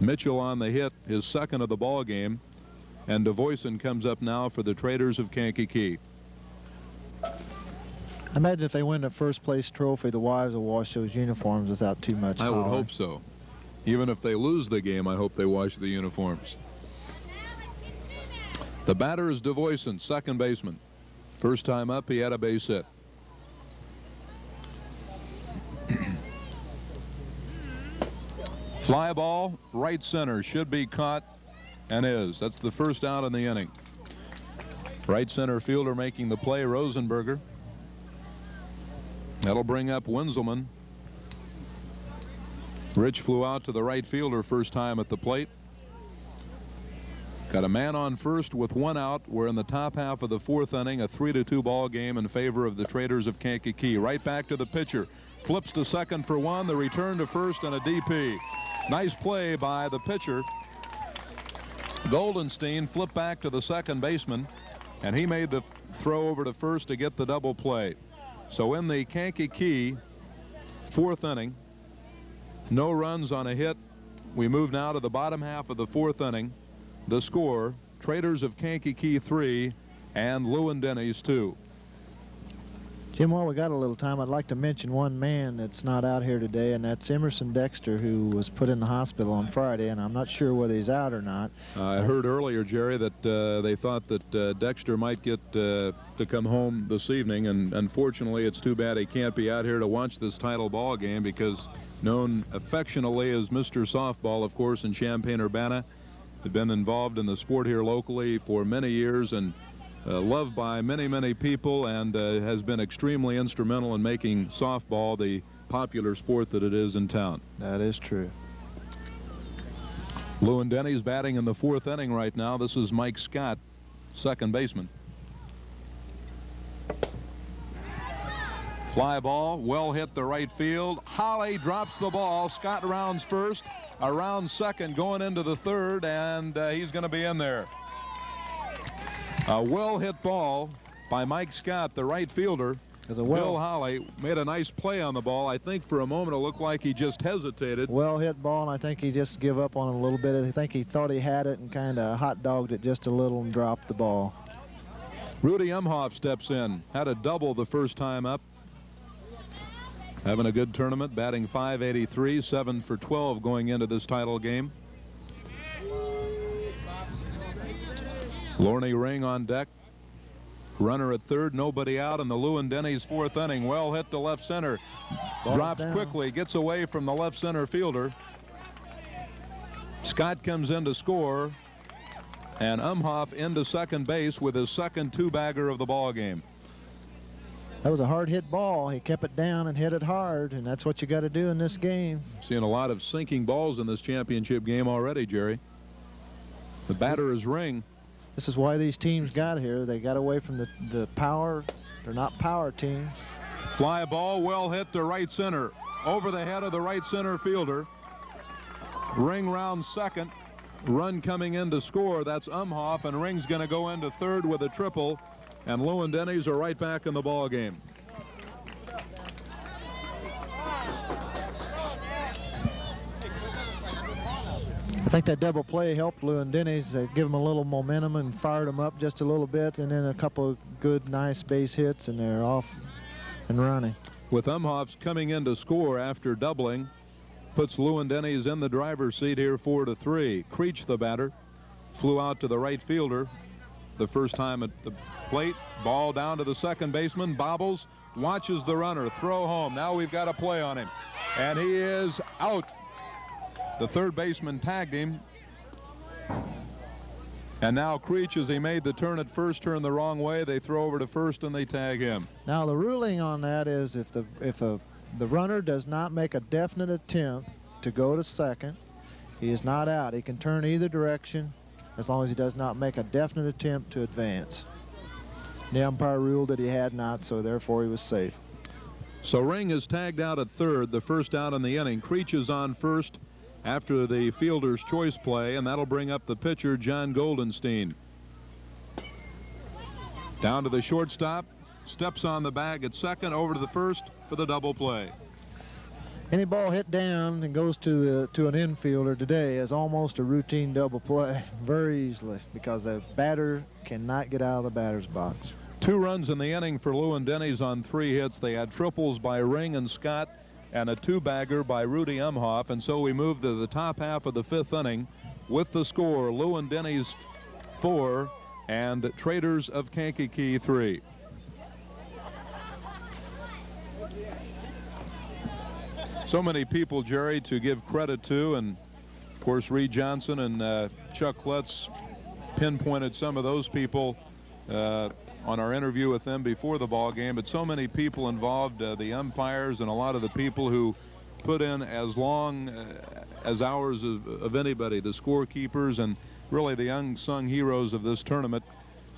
Mitchell on the hit, his second of the ball game. And DeVoyson comes up now for the Traders of Kankakee. I imagine if they win the first place trophy, the wives will wash those uniforms without too much I would hollering. hope so. Even if they lose the game, I hope they wash the uniforms. The batter is DeVoyson, second baseman. First time up, he had a base hit. Fly ball, right center, should be caught, and is. That's the first out in the inning. Right center fielder making the play, Rosenberger. That'll bring up Winselman. Rich flew out to the right fielder first time at the plate. Got a man on first with 1 out. We're in the top half of the 4th inning, a 3-2 ball game in favor of the Traders of Kankakee. Right back to the pitcher. Flips to second for 1, the return to first, and a DP. Nice play by the pitcher. Goldenstein flipped back to the second baseman, and he made the throw over to first to get the double play. So in the Kankakee 4th inning, no runs on a hit. We move now to the bottom half of the 4th inning. The score, Traders of Kankakee 3, and Lewin-Denny's 2. Jim, while we got a little time, I'd like to mention one man that's not out here today, and that's Emerson Dexter, who was put in the hospital on Friday, and I'm not sure whether he's out or not. I heard earlier, Jerry, that they thought that Dexter might get to come home this evening, and unfortunately it's too bad he can't be out here to watch this title ball game, because known affectionately as Mr. Softball, of course, in Champaign-Urbana, had been involved in the sport here locally for many years, and loved by many, many people, and has been extremely instrumental in making softball the popular sport that it is in town. That is true. Lewin-Denny's batting in the 4th inning right now. This is Mike Scott, second baseman. Fly ball, well hit the right field. Holly drops the ball. Scott rounds first, around second, going into the 3rd, and he's going to be in there. A well-hit ball by Mike Scott, the right fielder. Bill Holly made a nice play on the ball. I think for a moment it looked like he just hesitated. Well-hit ball, and I think he just gave up on it a little bit. I think he thought he had it and kind of hot-dogged it just a little and dropped the ball. Rudy Umhoff steps in. Had a double the first time up. Having a good tournament, batting .583, 7 for 12 going into this title game. Lorne Ring on deck. Runner at 3rd, nobody out in the Lewin-Denny's 4th inning. Well hit to left center. Drops quickly, gets away from the left center fielder. Scott comes in to score, and Umhoff into second base with his second 2-bagger of the ball game. That was a hard hit ball. He kept it down and hit it hard, and that's what you got to do in this game. Seeing a lot of sinking balls in this championship game already, Jerry. The batter is Ring. This is why these teams got here. They got away from the power. They're not power teams. Fly ball, well hit to right center. Over the head of the right center fielder. Ring rounds second. Run coming in to score. That's Umhoff, and Ring's going to go into 3rd with a triple. And Lewin-Denny's are right back in the ball game. I think that double play helped Lewin-Denny's. They give them a little momentum and fired them up just a little bit, and then a couple of good, nice base hits, and they're off and running. With Umhoff's coming in to score after doubling, puts Lewin-Denny's in the driver's seat here 4-3. Creech, the batter, flew out to the right fielder the first time at the plate. Ball down to the second baseman. Bobbles, watches the runner, throw home. Now we've got a play on him, and he is out. The third baseman tagged him, and now Creech, as he made the turn at first, turned the wrong way. They throw over to first and they tag him. Now the ruling on that is if the runner does not make a definite attempt to go to second, he is not out. He can turn either direction as long as he does not make a definite attempt to advance. The umpire ruled that he had not, so therefore he was safe. So Ring is tagged out at third, the first out in the inning. Creech is on first after the fielder's choice play, and that'll bring up the pitcher, John Goldenstein. Down to the shortstop, steps on the bag at second, over to the first for the double play. Any ball hit down and goes to an infielder today is almost a routine double play very easily because the batter cannot get out of the batter's box. 2 runs in the inning for Lewin-Denny's on 3 hits. They had triples by Ring and Scott and a 2-bagger by Rudy Umhoff, and so we move to the top half of the 5th inning with the score: Lewin-Denny's 4 and Traders of Kankakee 3. So many people, Jerry, to give credit to, and of course Reed Johnson and Chuck Klutz pinpointed some of those people on our interview with them before the ball game, but so many people involved, the umpires and a lot of the people who put in as long as hours of anybody, the scorekeepers and really the unsung heroes of this tournament.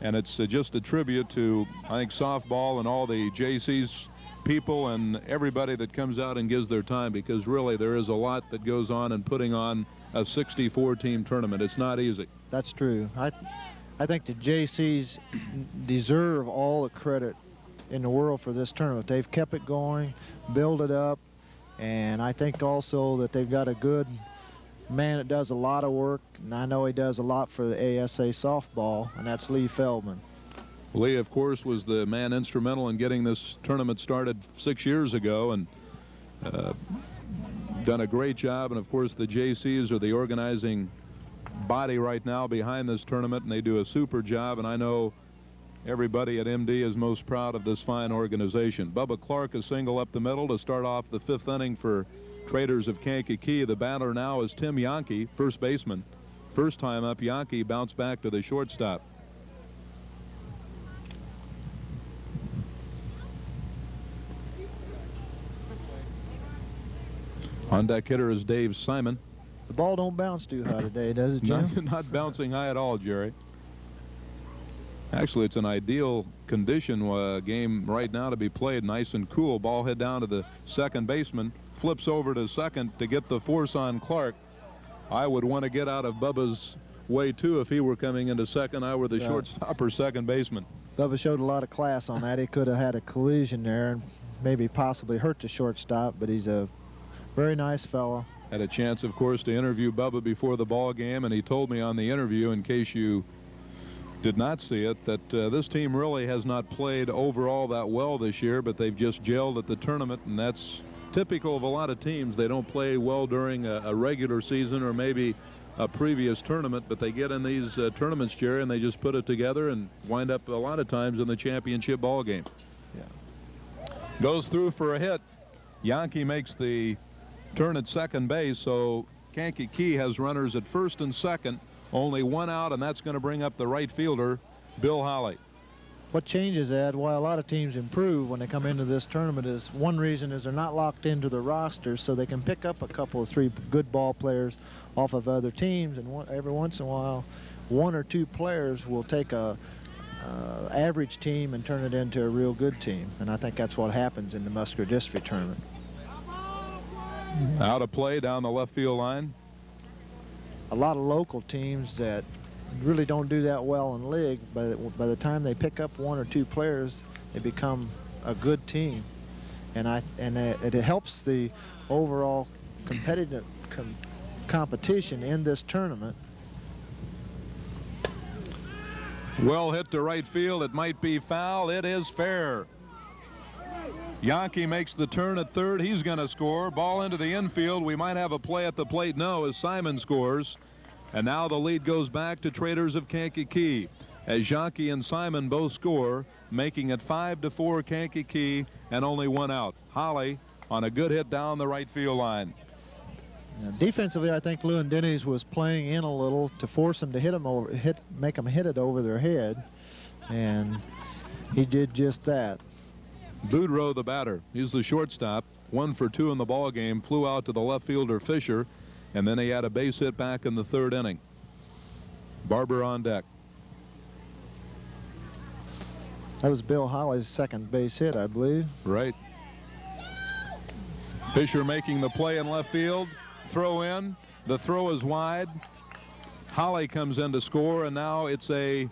And it's just a tribute to, I think, softball and all the JC's people and everybody that comes out and gives their time, because really there is a lot that goes on in putting on a 64-team tournament. It's not easy. That's true. I think the JCs deserve all the credit in the world for this tournament. They've kept it going, built it up, and I think also that they've got a good man that does a lot of work, and I know he does a lot for the ASA softball, and that's Lee Feldman. Lee, of course, was the man instrumental in getting this tournament started 6 years ago, and done a great job. And of course, the JCs are the organizing body right now behind this tournament, and they do a super job. And I know everybody at MD is most proud of this fine organization. Bubba Clark a single up the middle to start off the 5th inning for Traders of Kankakee. The batter now is Tim Yankee, first baseman. First time up, Yankee bounced back to the shortstop. On deck hitter is Dave Simon. The ball don't bounce too high today, does it, Jim? Not bouncing high at all, Jerry. Actually, it's an ideal condition game right now to be played. Nice and cool. Ball hit down to the second baseman. Flips over to second to get the force on Clark. I would want to get out of Bubba's way, too, if he were coming into second. I were the shortstop or second baseman. Bubba showed a lot of class on that. He could have had a collision there and maybe possibly hurt the shortstop, but he's a very nice fellow. Had a chance, of course, to interview Bubba before the ball game, and he told me on the interview, in case you did not see it, that this team really has not played overall that well this year, but they've just gelled at the tournament, and that's typical of a lot of teams. They don't play well during a regular season or maybe a previous tournament, but they get in these tournaments, Jerry, and they just put it together and wind up a lot of times in the championship ball game. Yeah. Goes through for a hit. Yankee makes the turn at second base, so Kankakee has runners at first and second, only one out, and that's going to bring up the right fielder, Bill Holly. What changes, Ed, why a lot of teams improve when they come into this tournament is one reason is they're not locked into the rosters, so they can pick up a couple of 3 good ball players off of other teams, and every once in a while 1 or 2 players will take a average team and turn it into a real good team, and I think that's what happens in the Muscular Dystrophy tournament. Out of play down the left field line. A lot of local teams that really don't do that well in league, but by the time they pick up 1 or 2 players, they become a good team, and it helps the overall competitive competition in this tournament. Well hit to right field. It might be foul. It is fair. Yankee makes the turn at third. He's going to score. Ball into the infield. We might have a play at the plate. No, as Simon scores. And now the lead goes back to Traders of Kankakee as Yankee and Simon both score, making it 5-4 Kankakee and only 1 out. Holly on a good hit down the right field line. Defensively, I think Lewin-Denny's was playing in a little to force them to make them hit it over their head, and he did just that. Boudreau, the batter, he's the shortstop. 1 for 2 in the ball game. Flew out to the left fielder Fisher, and then he had a base hit back in the 3rd inning. Barber on deck. That was Bill Holly's second base hit, I believe. Right. Fisher making the play in left field. Throw in. The throw is wide. Holly comes in to score, and now it's a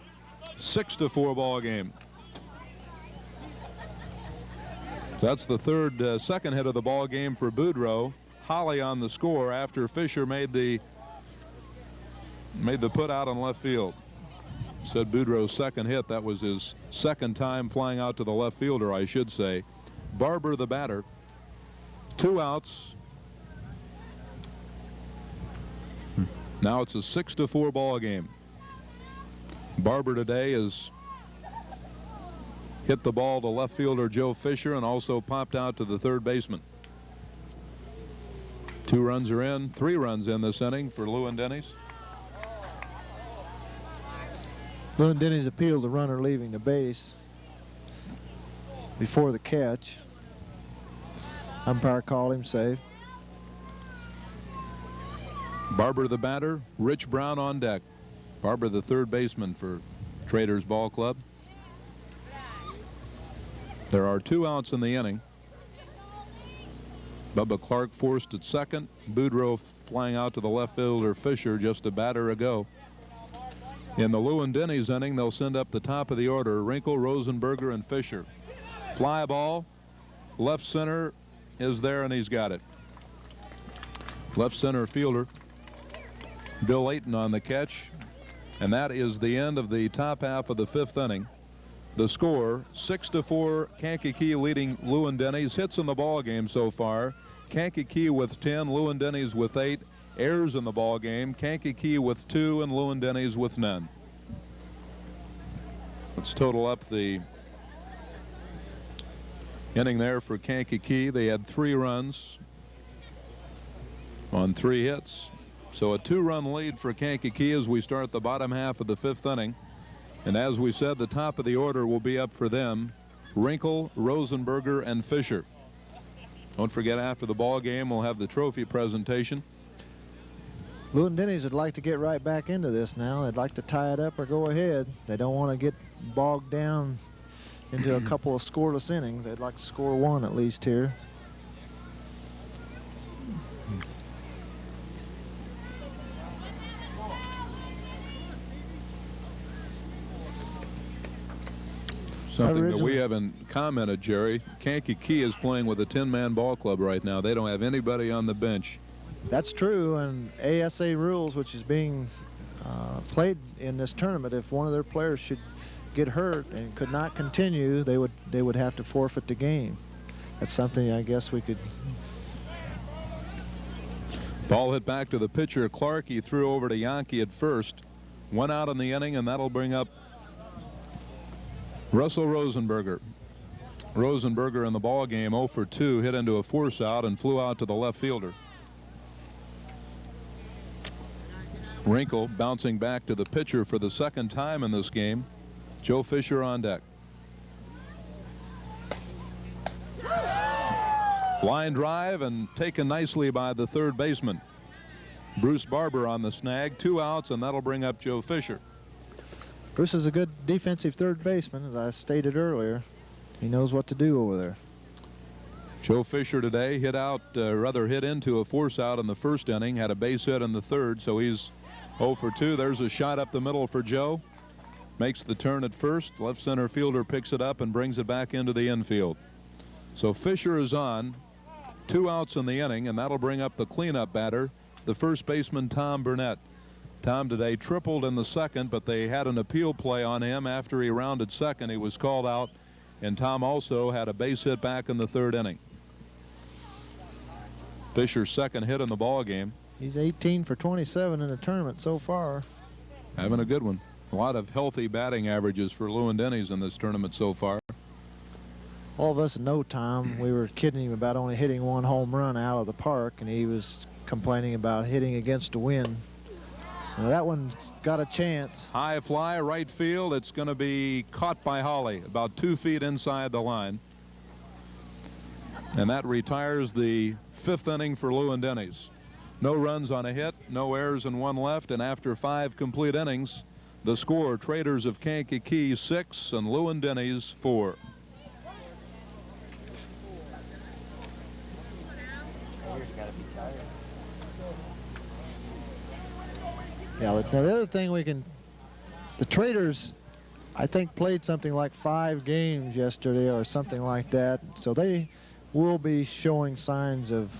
6-4 ball game. That's the second hit of the ball game for Boudreau. Holly on the score after Fisher made the put out on left field. Said Boudreau's second hit. That was his second time flying out to the left fielder, I should say. Barber, the batter. 2 outs. Now it's a 6-4 ball game. Barber today has hit the ball to left fielder Joe Fisher and also popped out to the 3rd baseman. 2 runs are in, 3 runs in this inning for Lewin-Denny's. Lewin-Denny's appealed the runner leaving the base before the catch. Umpire called him safe. Barber, the batter. Rich Brown on deck. Barber, the 3rd baseman for Traders Ball Club. There are 2 outs in the inning. Bubba Clark forced at second. Boudreau flying out to the left fielder Fisher just a batter ago. In the Lewin-Denny's inning, they'll send up the top of the order: Wrinkle, Rosenberger, and Fisher. Fly ball. Left center is there, and he's got it. Left center fielder Bill Ayton on the catch. And that is the end of the top half of the 5th inning. The score, 6-4, Kankakee leading Lewin-Denny's. Hits in the ball game so far. Kankakee with 10, Lewin-Denny's with 8. Errors in the ball game, Kankakee with 2 and Lewin-Denny's with none. Let's total up the inning there for Kankakee. They had 3 runs on 3 hits. So a 2-run lead for Kankakee as we start the bottom half of the 5th inning. And as we said, the top of the order will be up for them: Wrinkle, Rosenberger, and Fisher. Don't forget, after the ball game, we'll have the trophy presentation. Lewin-Denny's would like to get right back into this now. They'd like to tie it up or go ahead. They don't want to get bogged down into a couple of scoreless innings. They'd like to score 1 at least here. Something that we haven't commented, Jerry. Kankakee is playing with a 10-man ball club right now. They don't have anybody on the bench. That's true, and ASA rules, which is being played in this tournament, if one of their players should get hurt and could not continue, they would have to forfeit the game. That's something I guess we could. Ball hit back to the pitcher, Clark. He threw over to Yankee at first. 1 out in the inning, and that'll bring up Russell Rosenberger. Rosenberger in the ball game, 0 for 2, hit into a force out and flew out to the left fielder. Wrinkle bouncing back to the pitcher for the 2nd time in this game. Joe Fisher on deck. Line drive and taken nicely by the 3rd baseman. Bruce Barber on the snag. 2 outs, and that'll bring up Joe Fisher. Bruce is a good defensive 3rd baseman, as I stated earlier. He knows what to do over there. Joe Fisher today hit into a force out in the 1st inning, had a base hit in the 3rd, so he's 0 for 2. There's a shot up the middle for Joe. Makes the turn at first. Left center fielder picks it up and brings it back into the infield. So Fisher is on. 2 outs in the inning, and that'll bring up the cleanup batter, the 1st baseman, Tom Burnett. Tom today tripled in the 2nd, but they had an appeal play on him after he rounded 2nd. He was called out, and Tom also had a base hit back in the 3rd inning. Fisher's 2nd hit in the ball game. He's 18 for 27 in the tournament so far. Having a good one. A lot of healthy batting averages for Lewin-Denny's in this tournament so far. All of us know Tom. We were kidding him about only hitting 1 home run out of the park, and he was complaining about hitting against the wind. Now that one got a chance. High fly, right field. It's going to be caught by Holly about 2 feet inside the line. And that retires the 5th inning for Lewin-Denny's. No runs on a hit, no errors, and 1 left. And after 5 complete innings, the score: Traders of Kankakee 6 and Lewin-Denny's 4. Yeah, now the other thing the Traders, I think, played something like 5 games yesterday or something like that. So they will be showing signs of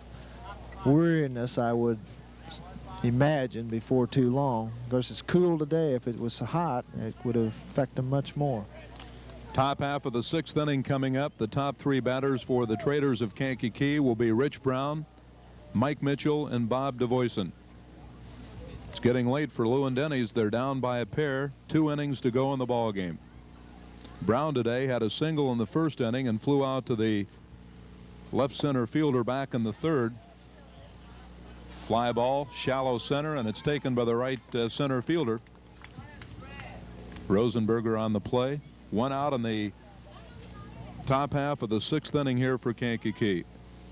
weariness, I would imagine, before too long. Of course, it's cool today. If it was hot, it would affect them much more. Top half of the 6th inning coming up. The top 3 batters for the Traders of Kankakee will be Rich Brown, Mike Mitchell, and Bob DeVoyson. It's getting late for Lewin-Denny's. They're down by a pair. 2 innings to go in the ball game. Brown today had a single in the 1st inning and flew out to the left center fielder back in the 3rd. Fly ball, shallow center, and it's taken by the right center fielder. Rosenberger on the play. 1 out in the top half of the 6th inning here for Kankakee.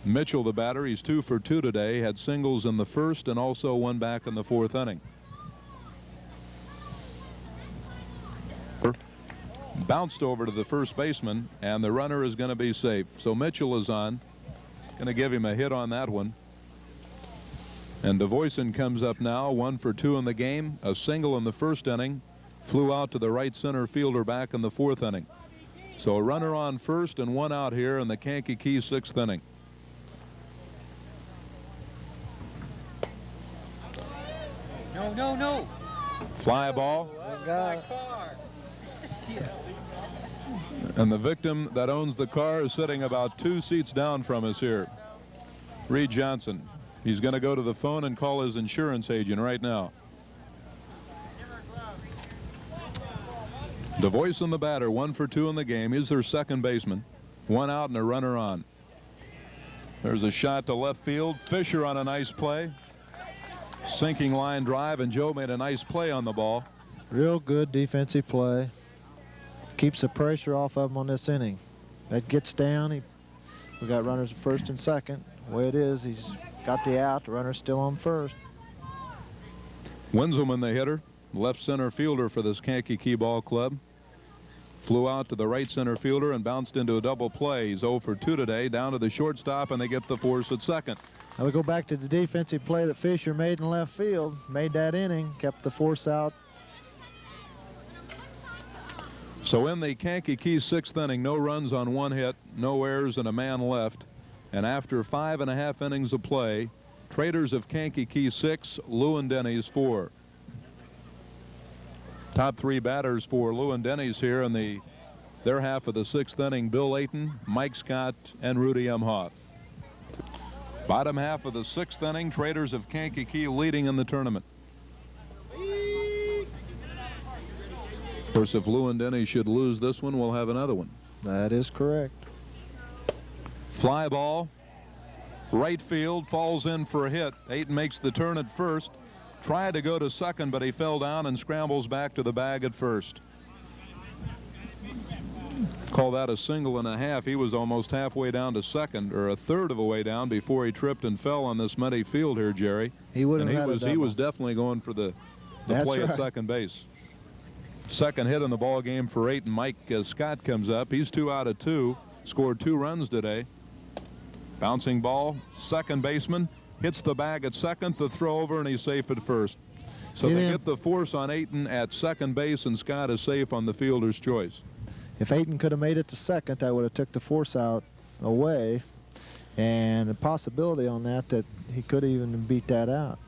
Mitchell, the batter, he's 2 for 2 today. Had singles in the 1st and also 1 back in the 4th inning. Bounced over to the 1st baseman, and the runner is going to be safe. So Mitchell is on. Going to give him a hit on that one. And DeVoyson comes up now, 1 for 2 in the game. A single in the 1st inning. Flew out to the right center fielder back in the 4th inning. So a runner on 1st and 1 out here in the Kankakee 6th inning. No. Fly ball. And the victim that owns the car is sitting about 2 seats down from us here. Reed Johnson. He's going to go to the phone and call his insurance agent right now. DeVoyce and the batter, 1 for 2 in the game. He's their second baseman. 1 out and a runner on. There's a shot to left field. Fisher on a nice play. Sinking line drive, and Joe made a nice play on the ball. Real good defensive play. Keeps the pressure off of him on this inning. That gets down. We got runners at first and second. The way it is, he's got the out. The runner's still on first. Winselman, the hitter, left center fielder for this Kankakee Ball Club. Flew out to the right center fielder and bounced into a double play. He's 0 for 2 today, down to the shortstop, and they get the force at second. Now we go back to the defensive play that Fisher made in left field. Made that inning, kept the force out. So in the Kankakee 6th inning, no runs on 1 hit, no errors, and a man left. And after 5.5 innings of play, Traders of Kankakee 6, Lewin-Denny's 4. Top 3 batters for Lewin-Denny's here in their half of the 6th inning: Bill Layton, Mike Scott, and Rudy Emhoff. Bottom half of the 6th inning, Traders of Kankakee leading in the tournament. Of course, if Lewin-Denny should lose this one, we'll have another one. That is correct. Fly ball, right field, falls in for a hit. Ayton makes the turn at first. Tried to go to second, but he fell down and scrambles back to the bag at first. Call that a single and a half. He was almost halfway down to second, or a third of a way down, before he tripped and fell on this muddy field here, Jerry. He would have had a he double. was definitely going for the play right. at second base. Second hit in the ball game for Ayton. Mike Scott comes up. He's 2 out of 2. Scored 2 runs today. Bouncing ball, second baseman hits the bag at second. The throw over, and he's safe at first. So they get the force on Ayton at second base, and Scott is safe on the fielder's choice. If Ayton could have made it to second, that would have took the force out away, and a possibility on that he could even beat that out.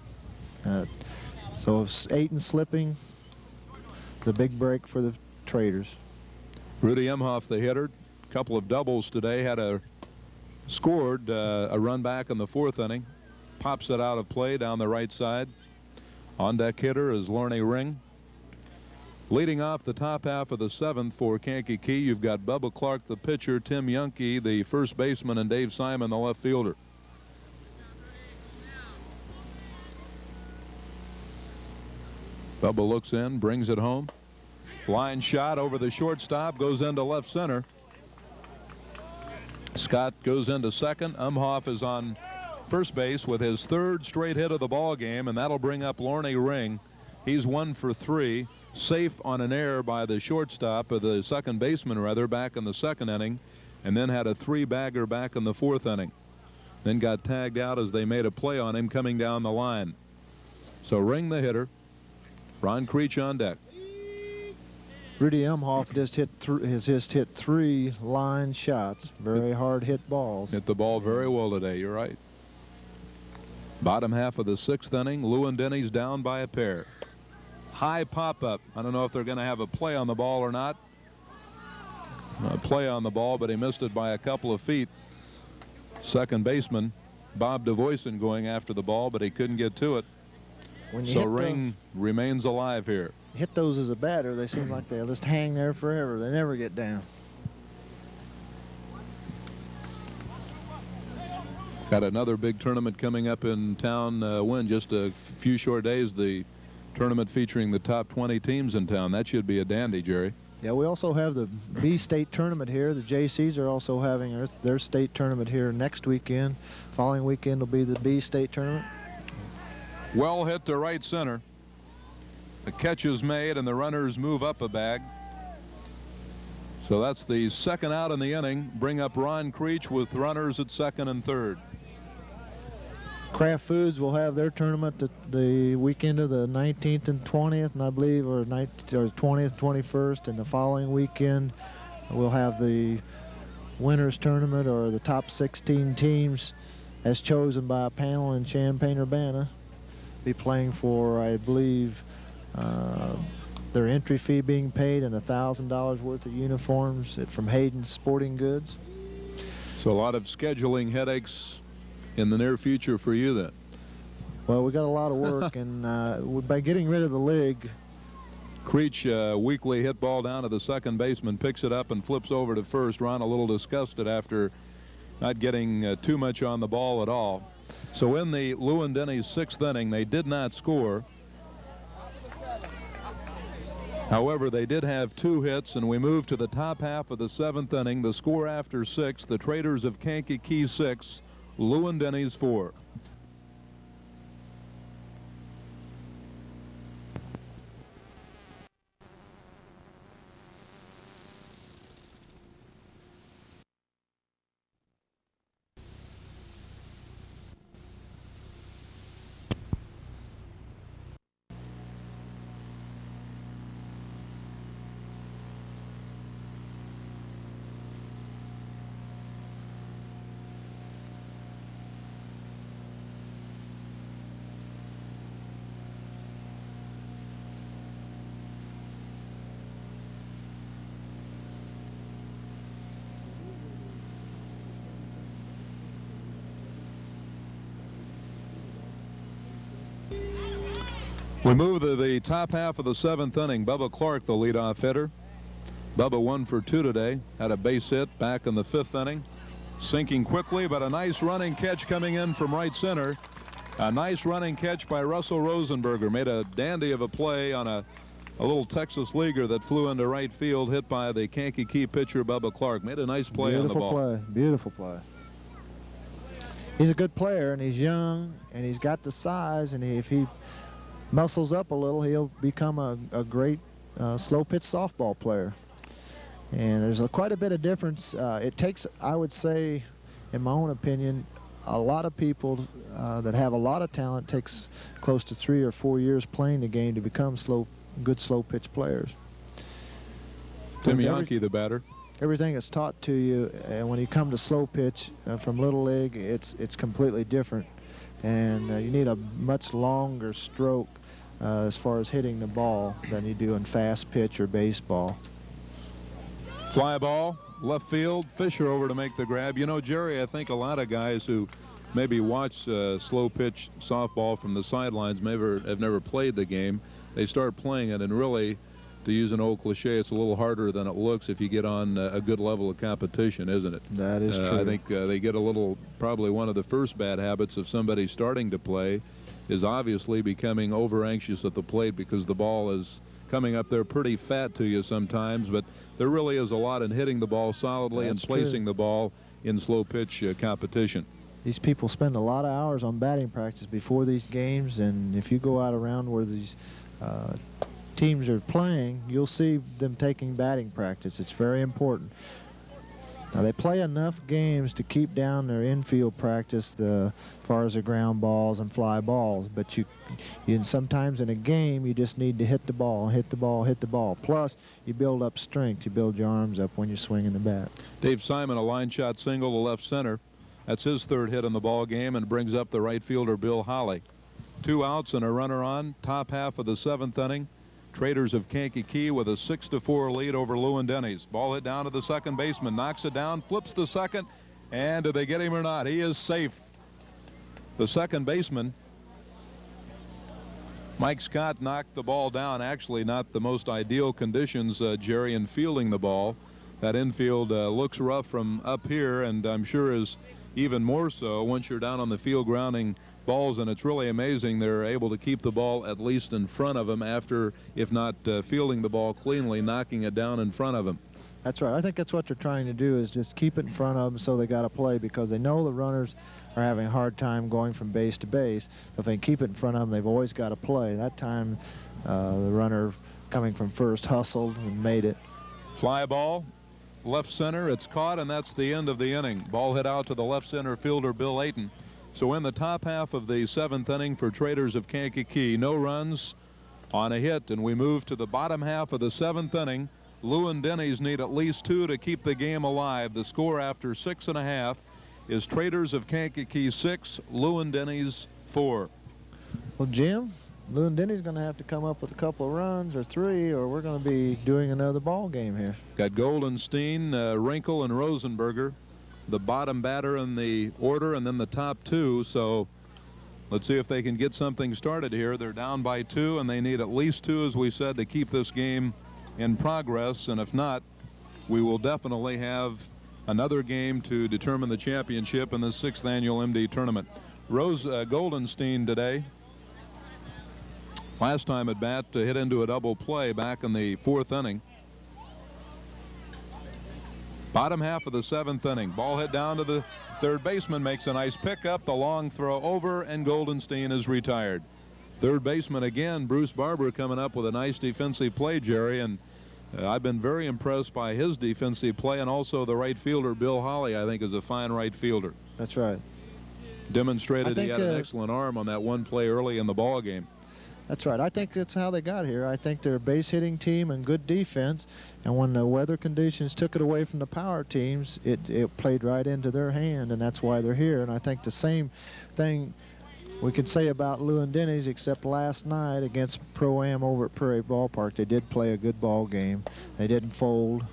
So if Ayton slipping, the big break for the Traders. Rudy Emhoff, the hitter, couple of doubles today, scored a run back in the 4th inning. Pops it out of play down the right side. On deck hitter is Lorne Ring. Leading off the top half of the 7th for Kankakee, you've got Bubba Clark, the pitcher, Tim Yunke, the first baseman, and Dave Simon, the left fielder. Bubba looks in, brings it home. Line shot over the shortstop, goes into left center. Scott goes into second. Emhoff is on first base with his 3rd straight hit of the ball game, and that'll bring up Lorne Ring. He's 1 for 3, safe on an error by the shortstop, or the second baseman rather, back in the 2nd inning, and then had a 3-bagger back in the 4th inning. Then got tagged out as they made a play on him coming down the line. So Ring, the hitter. Ron Creech on deck. Rudy Emhoff has just hit 3 line shots, very hard hit balls. Hit the ball very well today, you're right. Bottom half of the 6th inning, Lewin-Denny's down by a pair. High pop-up. I don't know if they're going to have a play on the ball or not. A play on the ball, but he missed it by a couple of feet. Second baseman, Bob DeVoyson, going after the ball, but he couldn't get to it. So Ring remains alive here. Hit those as a batter, they seem like they'll just hang there forever. They never get down. Got another big tournament coming up in town when just a few short days, the tournament featuring the top 20 teams in town. That should be a dandy, Jerry. Yeah, we also have the B state tournament here. The JCs are also having their state tournament here next weekend. Following weekend will be the B state tournament. Well hit to right center. The catch is made, and the runners move up a bag. So that's the 2nd out in the inning. Bring up Ron Creech with runners at 2nd and 3rd. Kraft Foods will have their tournament the weekend of the 19th and 20th, and I believe, or 20th, 21st, and the following weekend we'll have the winners tournament, or the top 16 teams as chosen by a panel in Champaign-Urbana. Be playing for, I believe, their entry fee being paid and $1,000 worth of uniforms from Hayden's Sporting Goods. So a lot of scheduling headaches in the near future for you then. Well, we got a lot of work, and by getting rid of the league. Creech, weakly hit ball down to the second baseman, picks it up and flips over to first. Ron a little disgusted after not getting too much on the ball at all. So in the Lewin-Denny's 6th inning, they did not score. However, they did have 2 hits, and we move to the top half of the 7th inning. The score after 6, the Traders of Kankakee 6, Lewin-Denny's 4. We move to the top half of the 7th inning. Bubba Clark, the leadoff hitter. Bubba 1 for 2 today. Had a base hit back in the 5th inning. Sinking quickly, but a nice running catch coming in from right center. A nice running catch by Russell Rosenberger. Made a dandy of a play on a little Texas leaguer that flew into right field, hit by the Kankakee pitcher Bubba Clark. Made a nice play on the ball. Beautiful play. Beautiful play. He's a good player, and he's young, and he's got the size, and if he muscles up a little, he'll become a great slow pitch softball player. And there's quite a bit of difference. It takes, I would say, in my own opinion, a lot of people that have a lot of talent takes close to 3 or 4 years playing the game to become good slow pitch players. Tim Yonke, the batter. Everything is taught to you, and when you come to slow pitch from Little League, it's completely different. And you need a much longer stroke as far as hitting the ball than you do in fast pitch or baseball. Fly ball, left field, Fisher over to make the grab. You know, Jerry, I think a lot of guys who maybe watch slow pitch softball from the sidelines have never played the game. They start playing it, and really, to use an old cliche, it's a little harder than it looks if you get on a good level of competition, isn't it? That is true. I think they get a little, probably one of the first bad habits of somebody starting to play is obviously becoming over anxious at the plate because the ball is coming up there pretty fat to you sometimes, but there really is a lot in hitting the ball solidly and placing the ball in slow pitch competition. These people spend a lot of hours on batting practice before these games, and if you go out around where these teams are playing, you'll see them taking batting practice. It's very important. Now, they play enough games to keep down their infield practice as far as the ground balls and fly balls, but you sometimes in a game you just need to hit the ball, hit the ball, hit the ball. Plus, you build up strength. You build your arms up when you're swinging the bat. Dave Simon, a line shot single to left center. That's his 3rd hit in the ball game and brings up the right fielder Bill Holly. 2 outs and a runner on. Top half of the 7th inning. Traders of Kankakee with a 6-4 lead over Lewin-Denny's. Ball hit down to the second baseman, knocks it down, flips the second, and do they get him or not? He is safe. The second baseman, Mike Scott, knocked the ball down. Actually, not the most ideal conditions, Jerry, in fielding the ball. That infield looks rough from up here, and I'm sure is even more so once you're down on the field grounding balls, and it's really amazing they're able to keep the ball at least in front of them after, if not fielding the ball cleanly, knocking it down in front of them. That's right. I think that's what they're trying to do, is just keep it in front of them so they got to play, because they know the runners are having a hard time going from base to base. If they keep it in front of them, they've always got to play. That time the runner coming from first hustled and made it. Fly ball, left center, it's caught, and that's the end of the inning. Ball hit out to the left center fielder Bill Ayton. So in the top half of the 7th inning for Traders of Kankakee, no runs on a hit, and we move to the bottom half of the 7th inning. Lewin-Denny's need at least 2 to keep the game alive. The score after 6.5 is Traders of Kankakee 6, Lewin-Denny's 4. Well, Jim, Denny's going to have to come up with a couple of runs or 3, or we're going to be doing another ball game here. Got Goldenstein, Wrinkle, and Rosenberger, the bottom batter in the order, and then the top 2. So let's see if they can get something started here. They're down by 2, and they need at least 2, as we said, to keep this game in progress. And if not, we will definitely have another game to determine the championship in the 6th annual MD tournament. Goldenstein today, last time at bat, hit into a double play back in the 4th inning. Bottom half of the 7th inning. Ball hit down to the third baseman, makes a nice pickup. The long throw over, and Goldenstein is retired. Third baseman again, Bruce Barber, coming up with a nice defensive play, Jerry, and I've been very impressed by his defensive play, and also the right fielder, Bill Holly, I think, is a fine right fielder. That's right. Demonstrated he had an excellent arm on that one play early in the ball game. That's right. I think that's how they got here. I think they're a base hitting team and good defense, and when the weather conditions took it away from the power teams, it played right into their hand, and that's why they're here. And I think the same thing we could say about Denny's, except last night against Pro-Am over at Prairie Ballpark. They did play a good ball game. They didn't fold.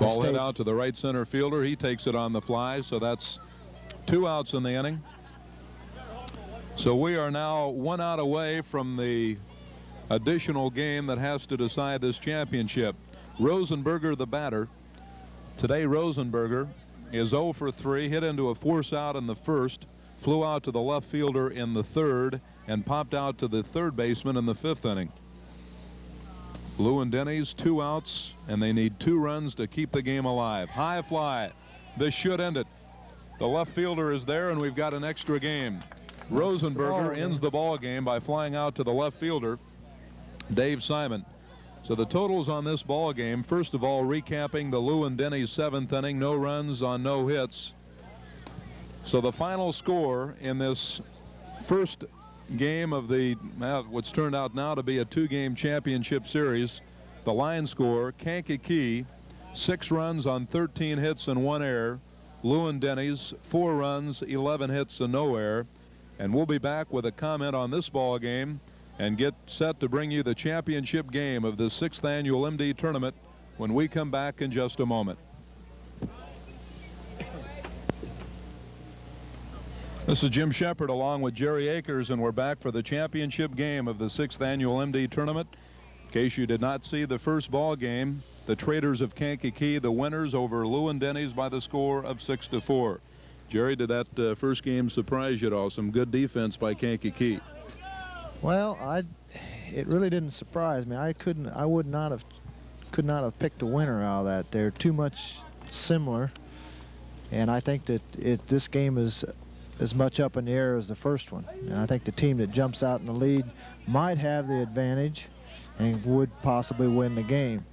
Ball hit out to the right center fielder. He takes it on the fly, so that's 2 outs in the inning. So we are now 1 out away from the additional game that has to decide this championship. Rosenberger, the batter. Today, Rosenberger is 0 for 3, hit into a force out in the 1st, flew out to the left fielder in the 3rd, and popped out to the 3rd baseman in the 5th inning. Denny's 2 outs, and they need 2 runs to keep the game alive. High fly. This should end it. The left fielder is there, and we've got an extra game. Rosenberger ends the ball game by flying out to the left fielder, Dave Simon. So the totals on this ball game, first of all, recapping the Denny's 7th inning, no runs on no hits. So the final score in this first game of the what's turned out now to be a 2-game championship series, the line score: Kankakee 6 runs on 13 hits and 1 error. Denny's 4 runs, 11 hits and no error. And we'll be back with a comment on this ball game and get set to bring you the championship game of the 6th annual MD tournament when we come back in just a moment. This is Jim Shepard along with Jerry Akers, and we're back for the championship game of the 6th annual MD tournament. In case you did not see the first ball game, the Traders of Kankakee, the winners over Denny's by the score of 6-4. Jerry, did that first game surprise you at all? Some good defense by Kankakee. Well, it really didn't surprise me. I could not have picked a winner out of that. They're too much similar, and I think that this game is as much up in the air as the first one. And I think the team that jumps out in the lead might have the advantage and would possibly win the game.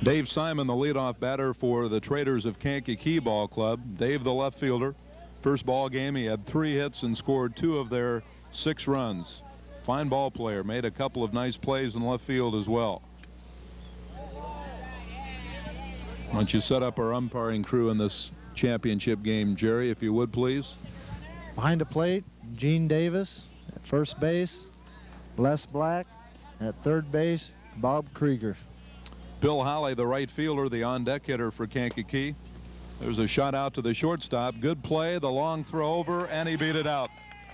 Dave Simon, the leadoff batter for the Traders of Kankakee Ball Club. Dave, the left fielder. First ball game, he had 3 hits and scored 2 of their 6 runs. Fine ball player, made a couple of nice plays in left field as well. Why don't you set up our umpiring crew in this championship game, Jerry, if you would, please. Behind the plate, Gene Davis. At first base, Les Black. At third base, Bob Krieger. Bill Holly, the right fielder, the on-deck hitter for Kankakee. There's a shot out to the shortstop. Good play, the long throw over, and he beat it out.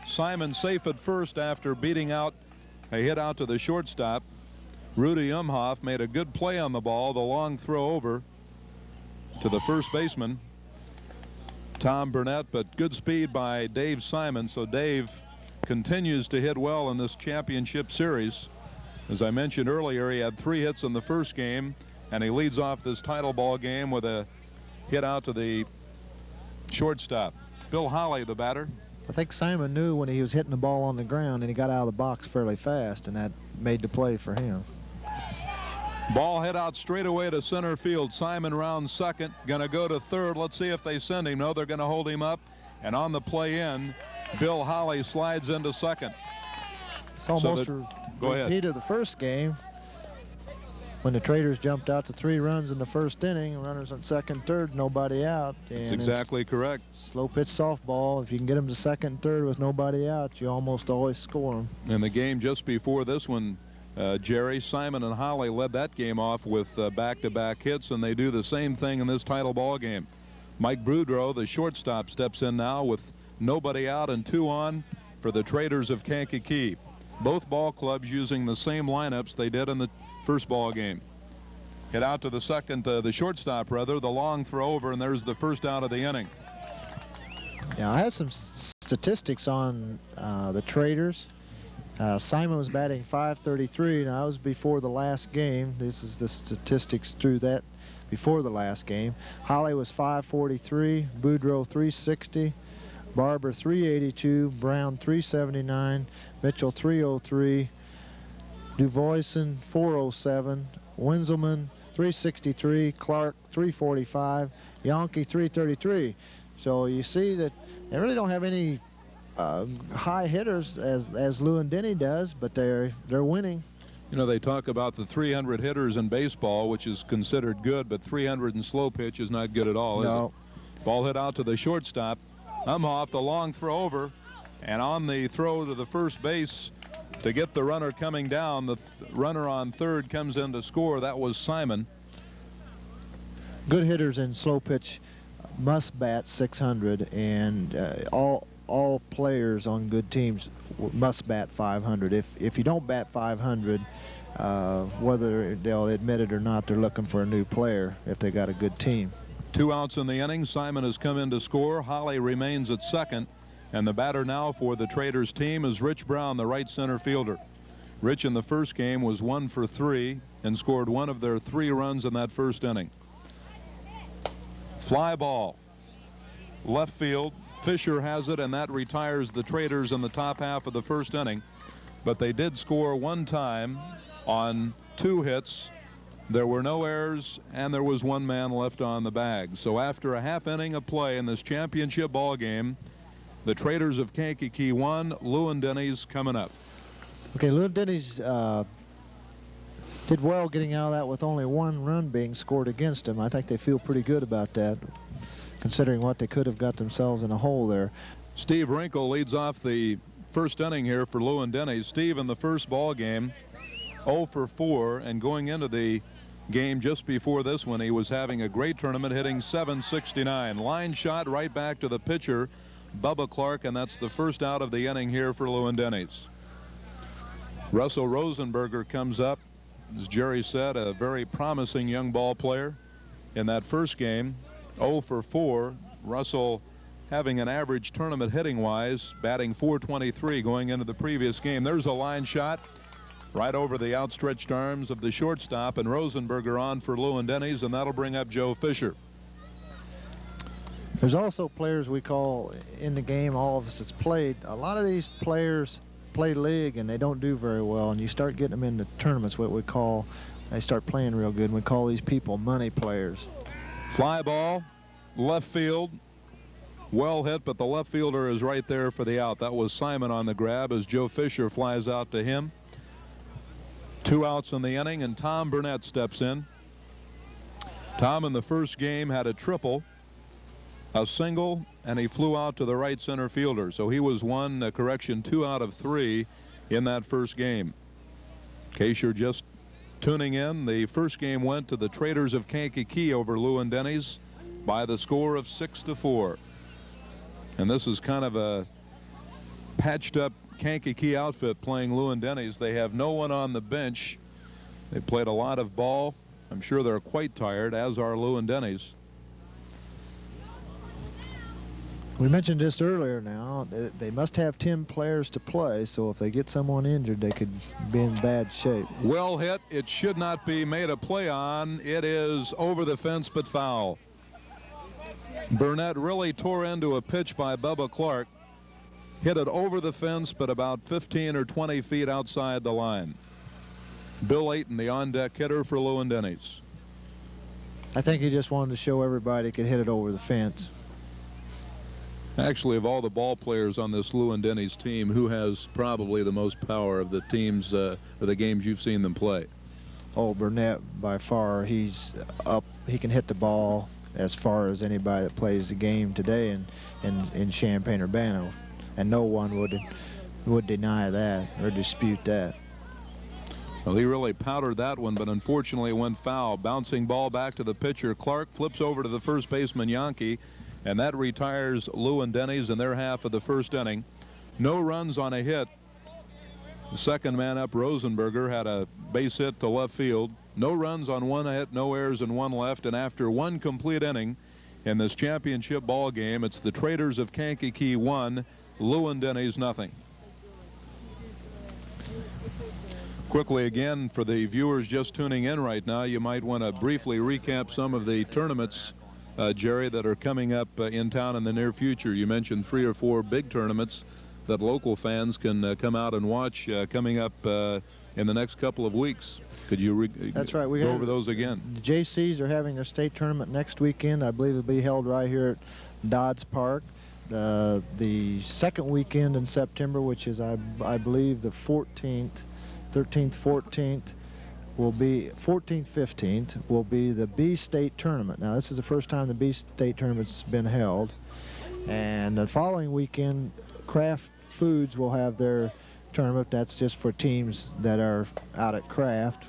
Simon safe at first after beating out a hit out to the shortstop. Rudy Umhoff made a good play on the ball, the long throw over to the first baseman, Tom Burnett, but good speed by Dave Simon. So Dave continues to hit well in this championship series. As I mentioned earlier, he had 3 hits in the first game, and he leads off this title ball game with a hit out to the shortstop. Bill Holly, the batter. I think Simon knew when he was hitting the ball on the ground, and he got out of the box fairly fast, and that made the play for him. Ball hit out straight away to center field. Simon rounds second, gonna go to third. Let's see if they send him. No, they're gonna hold him up, and on the play in, Bill Holly slides into second. It's almost a repeat of the first game. when the Traders jumped out to 3 runs in the first inning, runners on second, third, nobody out. That's And exactly correct. Slow pitch softball. If you can get them to second and third with nobody out, you almost always score them. In the game just before this one, Jerry, Simon and Holly led that game off with back-to-back hits, and they do the same thing in this title ball game. Mike Boudreau, the shortstop, steps in now with nobody out and 2 on for the Traders of Kankakee. Both ball clubs using the same lineups they did in the first ball game. Hit out to the second, the shortstop rather, the long throw over, and there's the first out of the inning. Now, I have some statistics on the Traders. Simon was batting .533. Now, that was before the last game. This is the statistics through that before the last game. Holly was .543, Boudreau .360, Barber .382, Brown .379, Mitchell .303, Duvoisin .407, Winselman .363, Clark .345, Yonke .333. So you see that they really don't have any high hitters as Lewin Denny does, but they're winning. You know, they talk about the 300 hitters in baseball, which is considered good, but 300 in slow pitch is not good at all, is it? Ball hit out to the shortstop. Umhoff, the long throw over, and on the throw to the first base to get the runner coming down, the runner on third comes in to score. That was Simon. Good hitters in slow pitch must bat 600, and all players on good teams must bat 500. If you don't bat 500, whether they'll admit it or not, they're looking for a new player if they got a good team. 2 outs in the inning. Simon has come in to score. Holly remains at second, and the batter now for the Traders team is Rich Brown, the right center fielder. Rich in the first game was 1 for 3 and scored 1 of their 3 runs in that first inning. Fly ball, left field. Fisher has it, and that retires the Traders in the top half of the first inning. But they did score 1 time on 2 hits. There were no errors, and there was 1 man left on the bag. So after a half inning of play in this championship ball game, the Traders of Kankakee won. Lewin Denny's coming up. Okay, Lewin Denny's did well getting out of that with only 1 run being scored against him. I think they feel pretty good about that, considering what they could have got themselves in a hole there. Steve Wrinkle leads off the first inning here for Lewin Denny. Steve in the first ball game 0 for 4, and going into the game just before this one, he was having a great tournament, hitting .769. Line shot right back to the pitcher, Bubba Clark, and that's the first out of the inning here for Lewin Denny's. Russell Rosenberger comes up. As Jerry said, a very promising young ball player. In that first game, 0 for 4. Russell having an average tournament hitting wise, batting .423 going into the previous game. There's a line shot right over the outstretched arms of the shortstop, and Rosenberger on for Lewin Denny's, and that'll bring up Joe Fisher. There's also players we call in the game, all of us that's played. A lot of these players play league and they don't do very well, and you start getting them into tournaments, what we call, they start playing real good, and we call these people money players. Fly ball, left field, well hit, but the left fielder is right there for the out. That was Simon on the grab as Joe Fisher flies out to him. 2 outs in the inning, and Tom Burnett steps in. Tom in the first game had a triple, a single, and he flew out to the right center fielder. So he was 2 out of 3 in that first game. In case you're just tuning in, the first game went to the Traders of Kankakee over Lewin Denny's by the score of 6-4. And this is kind of a patched up Kankakee outfit playing Lewin Denny's. They have no one on the bench. They played a lot of ball. I'm sure they're quite tired, as are Lewin Denny's. We mentioned this earlier now. They must have 10 players to play, so if they get someone injured, they could be in bad shape. Well hit. It should not be made a play on. It is over the fence, but foul. Burnett really tore into a pitch by Bubba Clark. Hit it over the fence, but about 15 or 20 feet outside the line. Bill Ayton, the on-deck hitter for Lewin Denny's. I think he just wanted to show everybody he could hit it over the fence. Actually, of all the ball players on this Lewin Denny's team, who has probably the most power of the teams or the games you've seen them play? old Burnett by far. He's up. He can hit the ball as far as anybody that plays the game today in Champaign-Urbana, and no one would deny that or dispute that. Well, he really powdered that one, but unfortunately went foul. Bouncing ball back to the pitcher. Clark flips over to the first baseman, Yankee, and that retires Lou and Denny's in their half of the first inning. No runs on a hit. The second man up, Rosenberger, had a base hit to left field. No runs on one hit, no errors, and one left. And after one complete inning in this championship ball game, it's the Traders of Kankakee 1, Lou and Denny's nothing. Quickly again, for the viewers just tuning in right now, you might want to briefly recap some of the tournaments, Jerry, that are coming up in town in the near future. You mentioned 3 or 4 big tournaments that local fans can come out and watch coming up in the next couple of weeks. Could you That's right. go over those again? The JCs are having their state tournament next weekend. I believe it'll be held right here at Dodds Park. The second weekend in September, which is I believe the 14th, 13th, 14th, will be 14th, 15th will be the B State tournament. Now this is the first time the B State tournament's been held, and the following weekend, Kraft Foods will have their tournament. That's just for teams that are out at Kraft.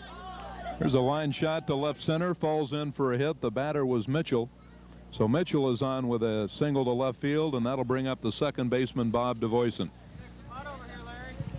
There's a line shot to left center, falls in for a hit. The batter was Mitchell. So Mitchell is on with a single to left field, and that'll bring up the second baseman, Bob DeVoyson.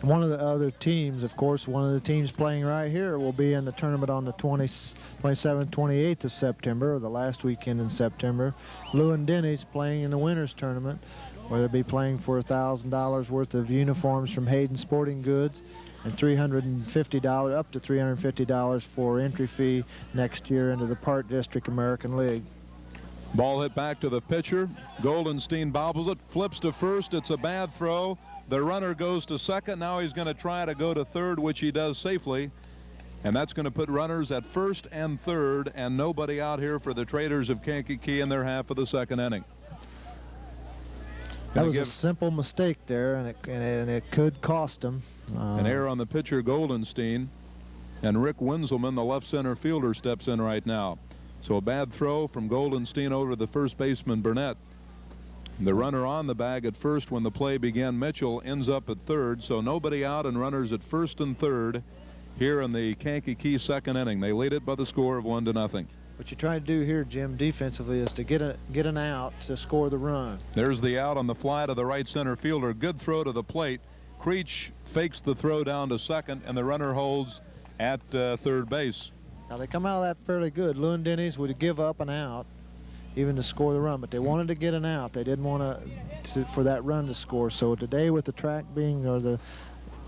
One of the other teams, of course, one of the teams playing right here will be in the tournament on the 27th, 28th of September, or the last weekend in September. Lou and Denny's playing in the winners tournament, where they'll be playing for $1,000 worth of uniforms from Hayden Sporting Goods and $350, up to $350 for entry fee next year into the Park District American League. Ball hit back to the pitcher. Goldenstein bobbles it, flips to first. It's a bad throw. The runner goes to second. Now he's going to try to go to third, which he does safely. And that's going to put runners at first and third, and nobody out here for the Traders of Kankakee in their half of the second inning. That was a simple mistake there, and it could cost him. An error on the pitcher, Goldenstein. And Rick Winselman, the left center fielder, steps in right now. So a bad throw from Goldenstein over to the first baseman, Burnett. The runner on the bag at first when the play began, Mitchell, ends up at third. So nobody out and runners at first and third here in the Kankakee second inning. They lead it by the score of 1-0. What you're trying to do here, Jim, defensively, is to get an out to score the run. There's the out on the fly to the right center fielder. Good throw to the plate. Creech fakes the throw down to second, and the runner holds at third base. Now they come out of that fairly good. Lou and Denny's would give up an out even to score the run, but they wanted to get an out. They didn't want for that run to score. So today, with the track being, or the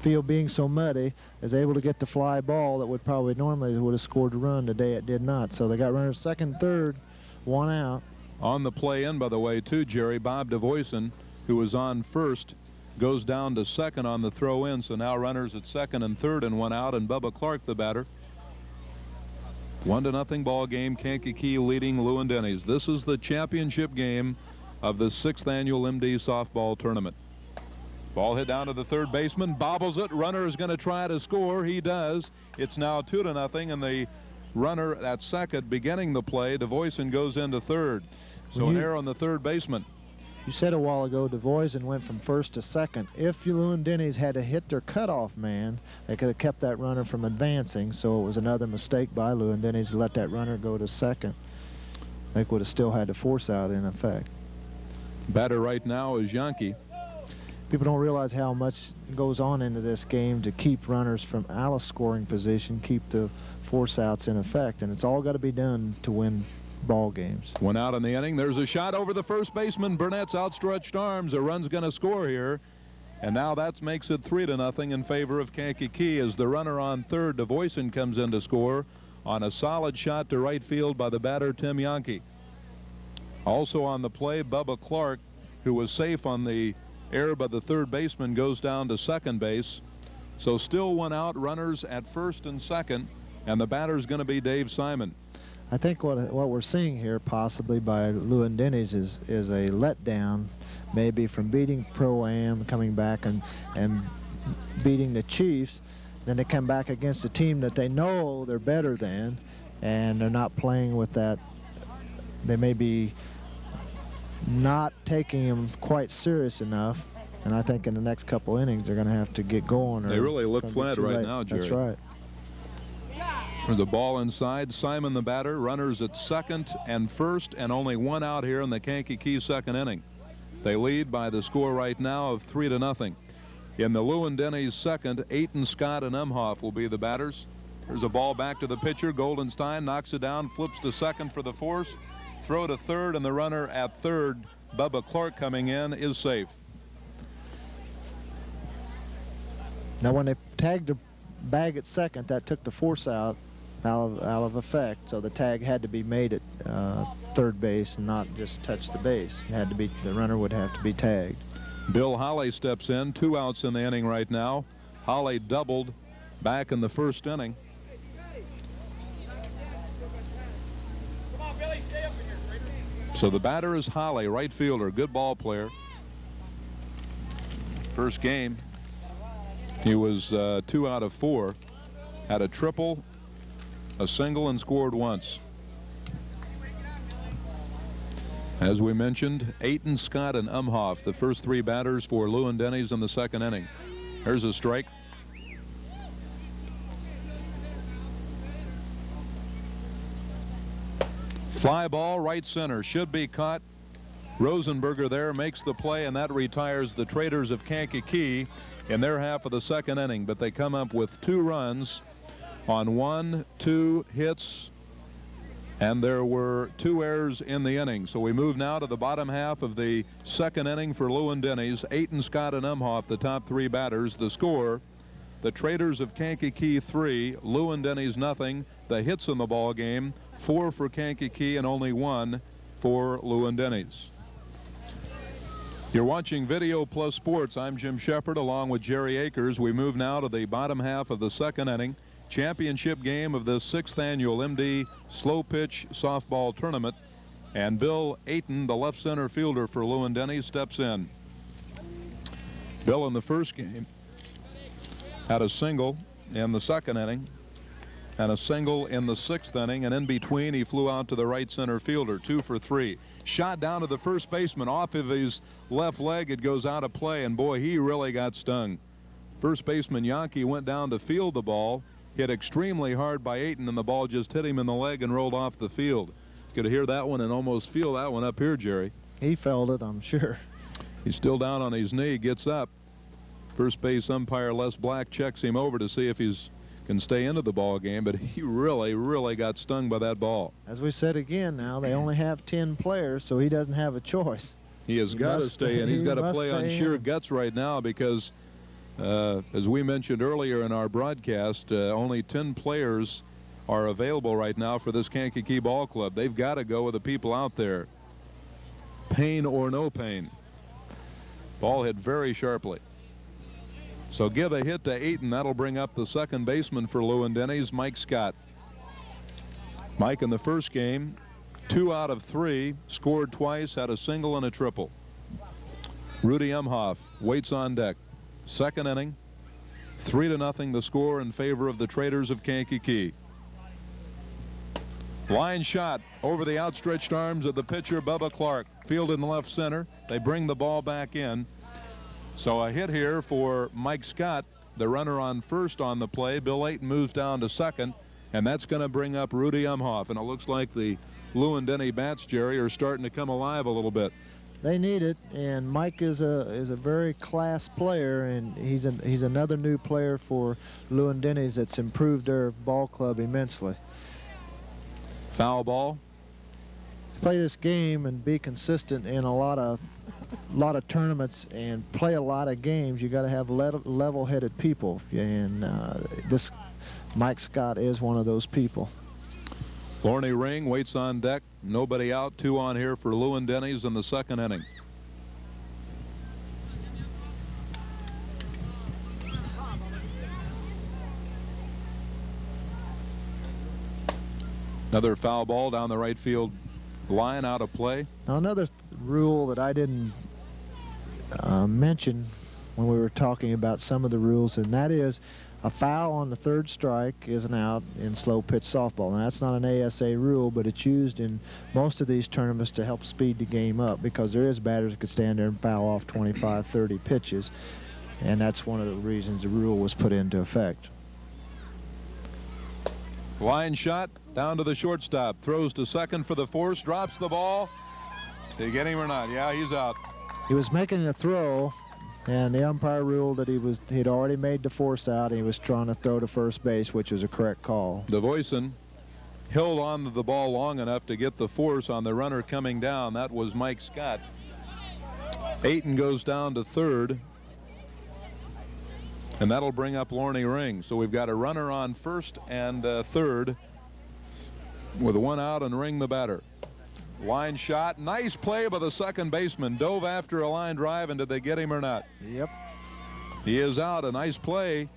field being so muddy, is able to get the fly ball that would probably normally would have scored a run. Today it did not. So they got runners second, third, one out. On the play in, by the way, too, Jerry, Bob DeVoyson, who was on first, goes down to second on the throw in. So now runners at second and third and one out, and Bubba Clark the batter. 1-0 ball game. Kankakee leading Lou and Denny's. This is the championship game of the 6th annual MD softball tournament. Ball hit down to the third baseman, bobbles it. Runner is going to try to score. He does. It's now 2-0, and the runner at second beginning the play. DeVoyson goes into third. So an error on the third baseman. You said a while ago DeVoyson went from first to second. If Lou and Denny's had to hit their cutoff man, they could have kept that runner from advancing. So it was another mistake by Lou and Denny's to let that runner go to second. They would have still had to force out in effect. Batter right now is Yankee. People don't realize how much goes on into this game to keep runners from out of scoring position, keep the force outs in effect, and it's all got to be done to win ball games. One out in the inning. There's a shot over the first baseman. Burnett's outstretched arms. A run's going to score here. And now that makes it 3-0 in favor of Kankakee as the runner on third, DeVoyson, comes in to score on a solid shot to right field by the batter, Tim Yankee. Also on the play, Bubba Clark, who was safe on the error by the third baseman, goes down to second base. So still one out, runners at first and second, and the batter's going to be Dave Simon. I think what we're seeing here possibly by Lou and Denny's is a letdown, maybe from beating Pro-Am, coming back and beating the Chiefs. then they come back against a team that they know they're better than, and they're not playing with that. They may be not taking him quite serious enough, and I think in the next couple innings they're going to have to get going. Or They really look it's gonna be flat too right late. now, Jerry. That's right. The ball inside. Simon the batter. Runners at second and first, and only one out here in the Kankakee second inning. They lead by the score right now of 3-0. In the Lewin-Denny's second, Ayton, Scott, and Umhoff will be the batters. There's a ball back to the pitcher. Goldenstein knocks it down, flips to second for the force. Throw to third, and the runner at third, Bubba Clark, coming in, is safe. Now, when they tagged the bag at second, that took the force out of effect, so the tag had to be made at third base and not just touch the base. It had to be, the runner would have to be tagged. Bill Holly steps in. 2 outs in the inning right now. Holly doubled back in the first inning. So the batter is Holly, right fielder, good ball player. First game, he was 2 out of 4. Had a triple, a single, and scored once. As we mentioned, Ayton, Scott, and Umhoff, the first 3 batters for Lewin-Denny's in the second inning. Here's a strike. Fly ball, right center, should be caught. Rosenberger there makes the play, and that retires the Traders of Kankakee in their half of the second inning. But they come up with 2 runs on 1, 2 hits, and there were 2 errors in the inning. So we move now to the bottom half of the second inning for Lewin-Denny's. Ayton, Scott, and Umhoff, the top 3 batters. The score, the Traders of Kankakee 3, Lewin-Denny's nothing. The hits in the ball game, 4 for Kankakee and only 1 for Lewin-Denny's. You're watching Video Plus Sports. I'm Jim Shepard along with Jerry Akers. We move now to the bottom half of the second inning. Championship game of the 6th annual MD Slow Pitch Softball Tournament. And Bill Ayton, the left center fielder for Lewin-Denny's, steps in. Bill in the first game had a single in the second inning and a single in the 6th inning, and in between he flew out to the right center fielder, 2 for 3. Shot down to the first baseman off of his left leg. It goes out of play, and boy, he really got stung. First baseman Yankee went down to field the ball, hit extremely hard by Ayton, and the ball just hit him in the leg and rolled off the field. You could hear that one and almost feel that one up here, Jerry. He felt it, I'm sure. He's still down on his knee, gets up. First base umpire Les Black checks him over to see if he's can stay into the ball game, but he really got stung by that ball. As we said again, now they only have 10 players, so he doesn't have a choice. He has got to stay in. He's got to play on sheer guts right now because, as we mentioned earlier in our broadcast, only 10 players are available right now for this Kankakee Ball Club. They've got to go with the people out there. Pain or no pain. Ball hit very sharply. So give a hit to Ayton. That'll bring up the second baseman for Lewin-Denny's, Mike Scott. Mike in the first game, 2 out of 3, scored twice, had a single and a triple. Rudy Umhoff waits on deck. Second inning, 3-0 the score in favor of the Traders of Kankakee. Line shot over the outstretched arms of the pitcher, Bubba Clark. Fielded in left center. They bring the ball back in. So a hit here for Mike Scott, the runner on first on the play. Bill Ayton moves down to second, and that's going to bring up Rudy Umhoff. And it looks like the Lewin-Denny bats, Jerry, are starting to come alive a little bit. They need it, and Mike is a very class player, and he's another new player for Lewin-Denny's that's improved their ball club immensely. Foul ball. Play this game and be consistent in a lot of tournaments and play a lot of games. You got to have level-headed people, and this Mike Scott is one of those people. Lorney Ring waits on deck. Nobody out. 2 on here for Lewin-Denny's in the second inning. Another foul ball down the right field line, out of play. Now another rule that I didn't mention when we were talking about some of the rules, and that is A foul on the third strike is an out in slow pitch softball. Now, that's not an ASA rule, but it's used in most of these tournaments to help speed the game up, because there is batters that could stand there and foul off 25, 30 pitches, and that's one of the reasons the rule was put into effect. Line shot down to the shortstop, throws to second for the force, drops the ball. Did he get him or not? Yeah, he's out. He was making a throw, and the umpire ruled that he'd already made the force out, and he was trying to throw to first base, which was a correct call. DeVoyson held on to the ball long enough to get the force on the runner coming down. That was Mike Scott. Ayton goes down to third, and that'll bring up Lorne Ring. So we've got a runner on first and third with one out and Ring the batter. Line shot, nice play by the second baseman. Dove after a line drive, and did they get him or not? Yep. He is out. A nice play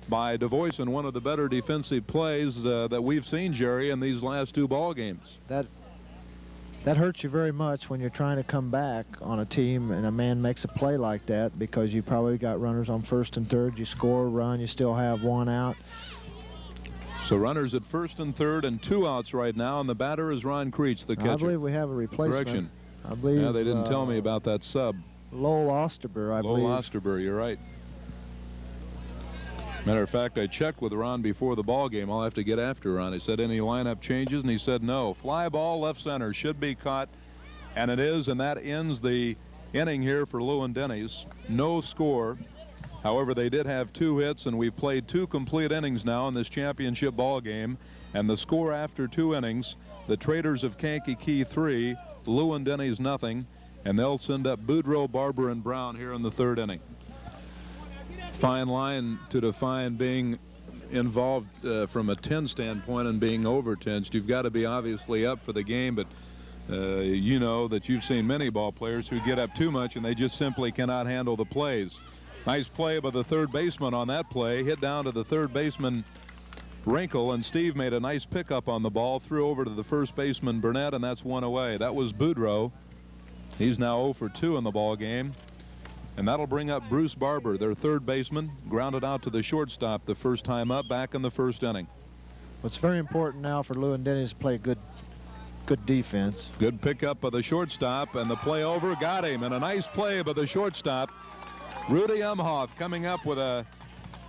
by DeVoyson, one of the better defensive plays that we've seen, Jerry, in these last two ball games. That hurts you very much when you're trying to come back on a team and a man makes a play like that, because you probably got runners on first and third. You score a run, you still have one out. So runners at first and third and two outs right now, and the batter is Ron Creech, the catcher. I believe we have a replacement. Correction. I believe. Yeah, they didn't tell me about that sub. Lowell Osterber, I believe. Lowell Osterber, you're right. Matter of fact, I checked with Ron before the ball game. I'll have to get after Ron. He said, any lineup changes? And he said no. Fly ball left center, should be caught, and it is, and that ends the inning here for Lewin-Denny's. No score. However, they did have 2 hits, and we've played 2 complete innings now in this championship ball game. And the score after 2 innings, the Traders of Kankakee 3, Lewin-Denny's nothing, and they'll send up Boudreaux, Barber, and Brown here in the 3rd inning. Fine line to define being involved from a 10 standpoint and being over-tensed. You've got to be obviously up for the game, but you know that you've seen many ball players who get up too much and they just simply cannot handle the plays. Nice play by the third baseman on that play. Hit down to the third baseman, Wrinkle, and Steve made a nice pickup on the ball, threw over to the first baseman, Burnett, and that's one away. That was Boudreaux. He's now 0 for 2 in the ball game. And that'll bring up Bruce Barber, their third baseman, grounded out to the shortstop the first time up, back in the 1st inning. What's very important now for Lewin-Denny's to play good defense. Good pickup by the shortstop, and the play over got him, and a nice play by the shortstop. Rudy Umhoff coming up with a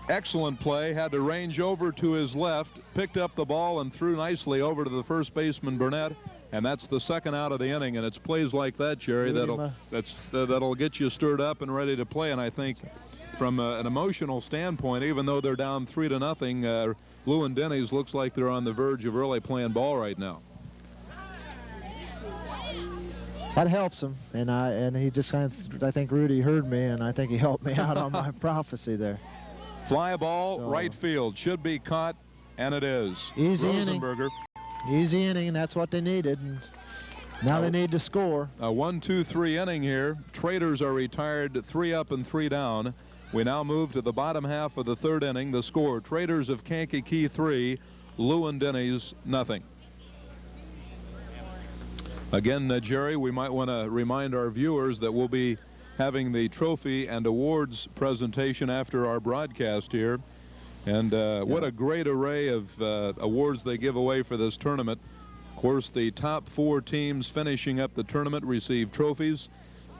excellent play, had to range over to his left, picked up the ball and threw nicely over to the first baseman, Burnett. And that's the 2nd out of the inning, and it's plays like that, Jerry, that'll get you stirred up and ready to play. And I think from an emotional standpoint, even though they're down 3-0, Lewin-Denny's looks like they're on the verge of really playing ball right now. That helps him, and he just kind of, I think Rudy heard me, and I think he helped me out on my prophecy there. Fly ball, right field, should be caught, and it is. Easy inning. Rosenberger. Easy inning, and that's what they needed. And now they need to score. A 1-2-3 inning here. Traders are retired, 3 up and 3 down. We now move to the bottom half of the 3rd inning. The score: Traders of Kankakee 3, Lewin-Denny's nothing. Again, Jerry, we might want to remind our viewers that we'll be having the trophy and awards presentation after our broadcast here. And what a great array of awards they give away for this tournament. Of course, the top 4 teams finishing up the tournament receive trophies.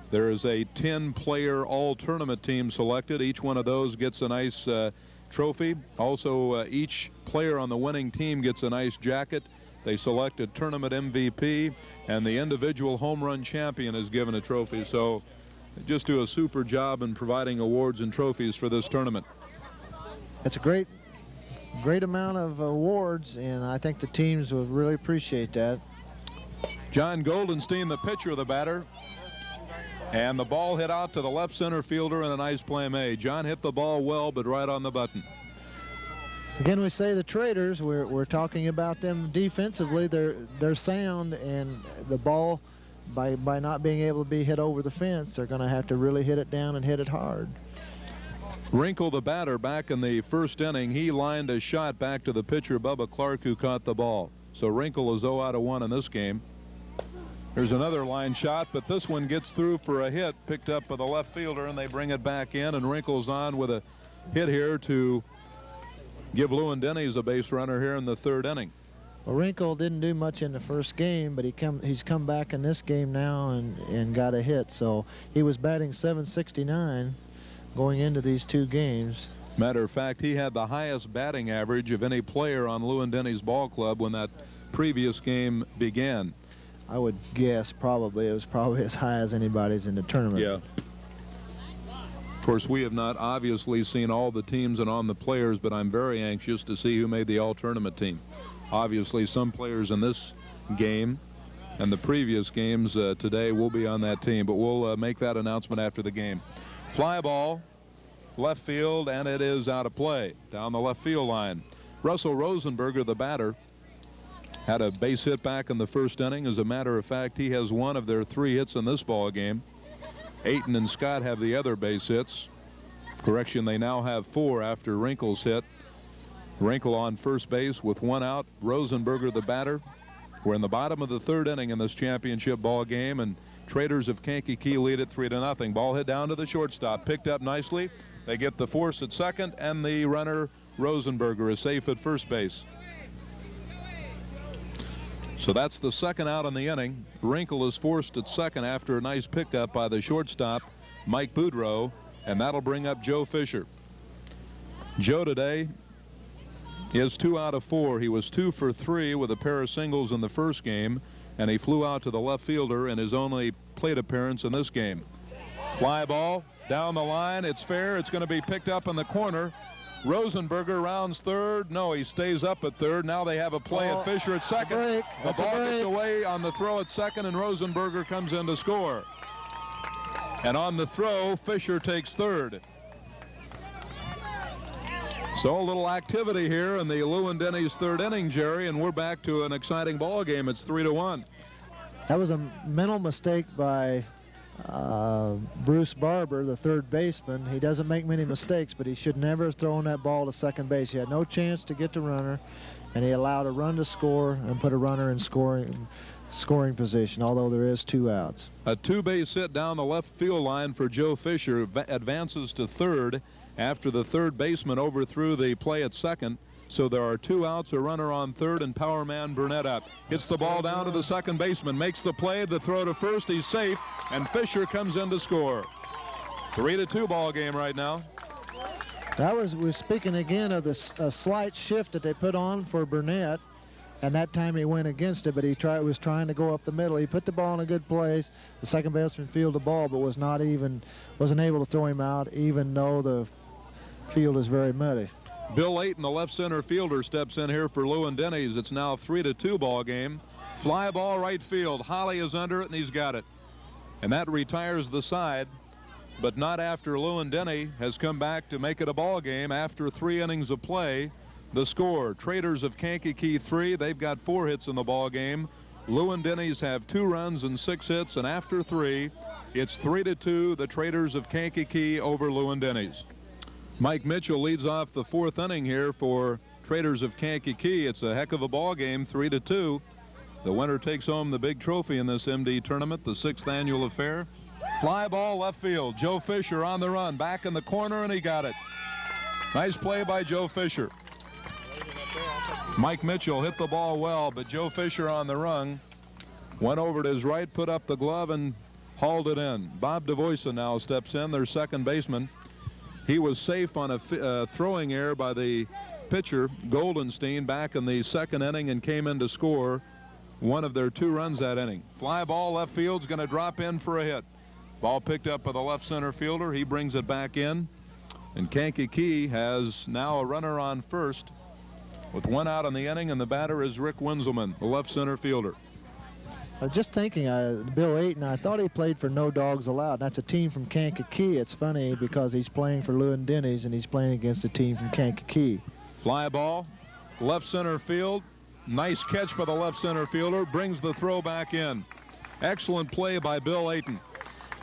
There is a 10-player all-tournament team selected. Each one of those gets a nice trophy. Also, each player on the winning team gets a nice jacket. They select a tournament MVP, and the individual home run champion is given a trophy. So they just do a super job in providing awards and trophies for this tournament. It's a great amount of awards, and I think the teams will really appreciate that. John Goldenstein, the pitcher, the batter, and the ball hit out to the left center fielder, and a nice play made. John hit the ball well, but right on the button. Again, we say the Traders, we're talking about them defensively. They're sound, and the ball, by not being able to be hit over the fence, they're going to have to really hit it down and hit it hard. Wrinkle, the batter, back in the 1st inning. He lined a shot back to the pitcher, Bubba Clark, who caught the ball. So Wrinkle is 0 out of 1 in this game. There's another line shot, but this one gets through for a hit, picked up by the left fielder, and they bring it back in, and Wrinkle's on with a hit here to give Lewin-Denny's a base runner here in the third inning. Well, Wrinkle didn't do much in the first game, but he's come back in this game now and got a hit. So he was batting .769 going into these two games. Matter of fact, he had the highest batting average of any player on Lewin-Denny's ball club when that previous game began. I would guess probably it was probably as high as anybody's in the tournament. Yeah. Of course, we have not obviously seen all the teams and on the players, but I'm very anxious to see who made the all-tournament team. Obviously, some players in this game and the previous games today will be on that team, but we'll make that announcement after the game. Fly ball, left field, and it is out of play down the left field line. Russell Rosenberger, the batter, had a base hit back in the first inning. As a matter of fact, he has one of their 3 hits in this ball game. Ayton and Scott have the other base hits. Correction, they now have 4 after Wrinkle's hit. Wrinkle on first base with 1 out. Rosenberger, the batter. We're in the bottom of the third inning in this championship ball game, and Traders of Kankakee lead it 3-0. Ball hit down to the shortstop, picked up nicely. They get the force at second, and the runner Rosenberger is safe at first base. So that's the second out in the inning. Wrinkle is forced at second after a nice pickup by the shortstop, Mike Boudreau, and that'll bring up Joe Fisher. Joe today is 2 out of 4. He was 2 for 3 with a pair of singles in the first game, and he flew out to the left fielder in his only plate appearance in this game. Fly ball down the line. It's fair. It's going to be picked up in the corner. Rosenberger rounds third. No, he stays up at third. Now they have a play at Fisher at second. The ball gets away on the throw at second, and Rosenberger comes in to score. And on the throw, Fisher takes third. So a little activity here in the Lewin-Denny's third inning, Jerry, and we're back to an exciting ball game. It's 3-1. That was a mental mistake by Bruce Barber, the third baseman. He doesn't make many mistakes, but he should never have thrown that ball to second base. He had no chance to get the runner, and he allowed a run to score and put a runner in scoring position, although there is 2 outs. A 2-base hit down the left field line for Joe Fisher. Advances to third after the third baseman overthrew the play at second. So there are 2 outs, a runner on third, and power man Burnett up. Hits the ball down to the second baseman, makes the play, the throw to first, he's safe, and Fisher comes in to score. 3-2 ball game right now. We're speaking again of the slight shift that they put on for Burnett, and that time he went against it, but he was trying to go up the middle. He put the ball in a good place. The second baseman fielded the ball, but wasn't able to throw him out, even though the field is very muddy. Bill Ayton, the left center fielder, steps in here for Lewin-Denny's. It's now 3-2 ball game. Fly ball right field. Holly is under it, and he's got it. And that retires the side, but not after Lewin-Denny has come back to make it a ball game after 3 innings of play. The score, Traders of Kankakee 3. They've got 4 hits in the ball game. Lewin-Denny's have 2 runs and 6 hits, and after 3, it's 3-2, the Traders of Kankakee over Lewin-Denny's. Mike Mitchell leads off the 4th inning here for Traders of Kankakee. It's a heck of a ball game, 3-2. The winner takes home the big trophy in this MD tournament, the 6th annual affair. Fly ball left field. Joe Fisher on the run, back in the corner, and he got it. Nice play by Joe Fisher. Mike Mitchell hit the ball well, but Joe Fisher on the run went over to his right, put up the glove, and hauled it in. Bob DeVoysa now steps in, their second baseman. He was safe on a throwing error by the pitcher, Goldenstein, back in the 2nd inning and came in to score one of their 2 runs that inning. Fly ball left field's going to drop in for a hit. Ball picked up by the left center fielder. He brings it back in. And Kankakee has now a runner on first with 1 out in the inning, and the batter is Rick Winselman, the left center fielder. I was just thinking, Bill Ayton, I thought he played for No Dogs Allowed. That's a team from Kankakee. It's funny because he's playing for Lewin-Denny's and he's playing against a team from Kankakee. Fly ball, left center field. Nice catch by the left center fielder. Brings the throw back in. Excellent play by Bill Ayton.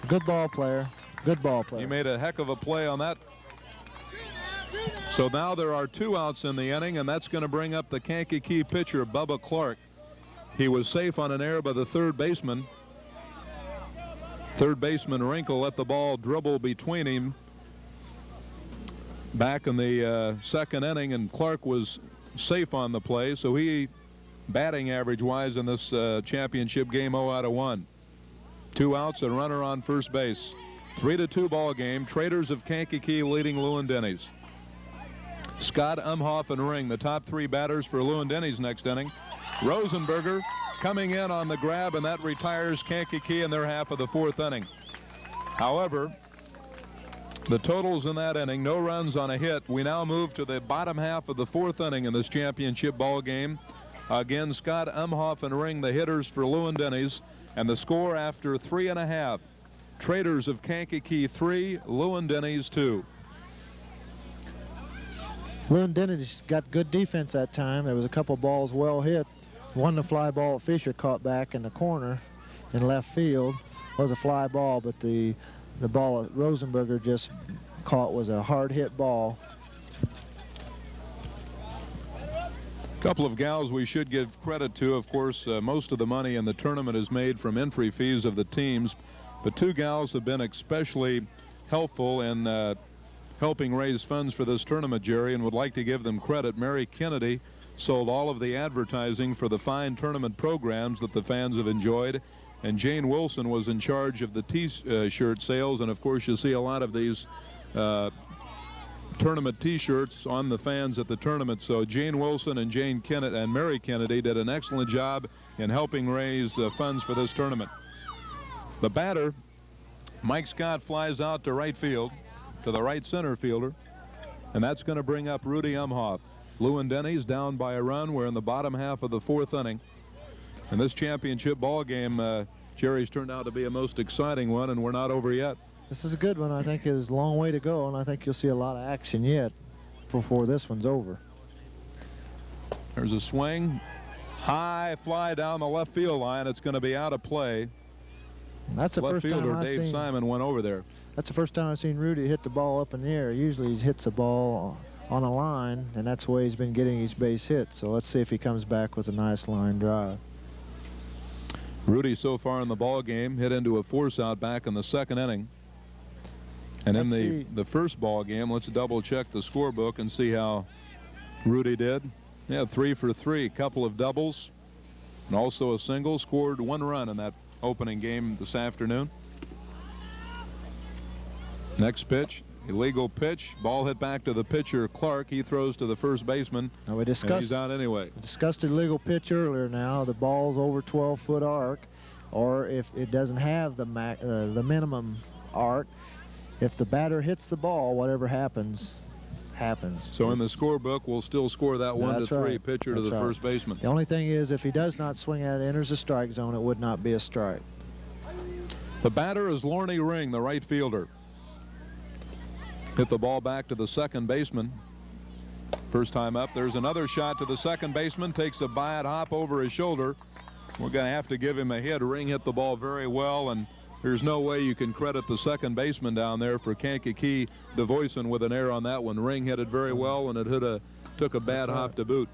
Good ball player. Good ball player. He made a heck of a play on that. So now there are 2 outs in the inning, and that's going to bring up the Kankakee pitcher, Bubba Clark. He was safe on an error by the third baseman. Third baseman Wrinkle let the ball dribble between him back in the second inning, and Clark was safe on the play, so he, batting average-wise in this championship game, 0 out of 1. 2 outs and runner on first base. 3-2 ball game. Traders of Kankakee leading Lewin-Denny's. Scott, Umhoff, and Ring, the top 3 batters for Lewin-Denny's next inning. Rosenberger coming in on the grab, and that retires Kankakee in their half of the 4th inning. However, the totals in that inning, no runs on a hit. We now move to the bottom half of the 4th inning in this championship ball game. Again, Scott, Umhoff, and Ring, the hitters for Lewin-Denny's, and the score after 3.5. Traders of Kankakee 3, Lewin-Denny's 2. Lewin-Denny's got good defense that time. There was a couple balls well hit. One, the fly ball that Fisher caught back in the corner in left field was a fly ball, but the ball that Rosenberger just caught was a hard hit ball. A couple of gals we should give credit to. Of course, most of the money in the tournament is made from entry fees of the teams, but 2 gals have been especially helpful in helping raise funds for this tournament, Jerry, and would like to give them credit. Mary Kennedy sold all of the advertising for the fine tournament programs that the fans have enjoyed, and Jane Wilson was in charge of the T-shirt sales, and of course you see a lot of these tournament T-shirts on the fans at the tournament. So Jane Wilson and Mary Kennedy did an excellent job in helping raise funds for this tournament. The batter, Mike Scott, flies out to right field, to the right center fielder, and that's going to bring up Rudy Umhoff. Lewin-Denny's down by a run. We're in the bottom half of the 4th inning, and this championship ball game, Jerry's turned out to be a most exciting one, and we're not over yet. This is a good one. I think there's a long way to go, and I think you'll see a lot of action yet before this one's over. There's a swing. High fly down the left field line. It's going to be out of play. That's the Left first time fielder I've Dave seen. Simon went over there. That's the first time I've seen Rudy hit the ball up in the air. Usually he hits the ball on a line, and that's the way he's been getting his base hit. So let's see if he comes back with a nice line drive. Rudy so far in the ball game hit into a force out back in the 2nd inning. And in the first ball game, let's double check the scorebook and see how Rudy did. Yeah, 3 for 3, couple of doubles, and also a single. Scored 1 run in that opening game this afternoon. Next pitch, illegal pitch. Ball hit back to the pitcher, Clark. He throws to the first baseman, Now we and discussed, he's out anyway. discussed the illegal pitch earlier now. The ball's over 12-foot arc, or if it doesn't have the minimum arc, if the batter hits the ball, whatever happens, happens. So in the scorebook, we'll still score that 1 to 3 right. pitcher to That's the right. first baseman. The only thing is, if he does not swing at it, enters the strike zone, it would not be a strike. The batter is Lorne Ring, the right fielder. Hit the ball back to the second baseman. First time up. There's another shot to the second baseman. Takes a bad hop over his shoulder. We're going to have to give him a hit. Ring hit the ball very well, and there's no way you can credit the second baseman down there for Kankakee DeVoyson with an error on that one. Ring hit it very well, and it took a bad hop to boot.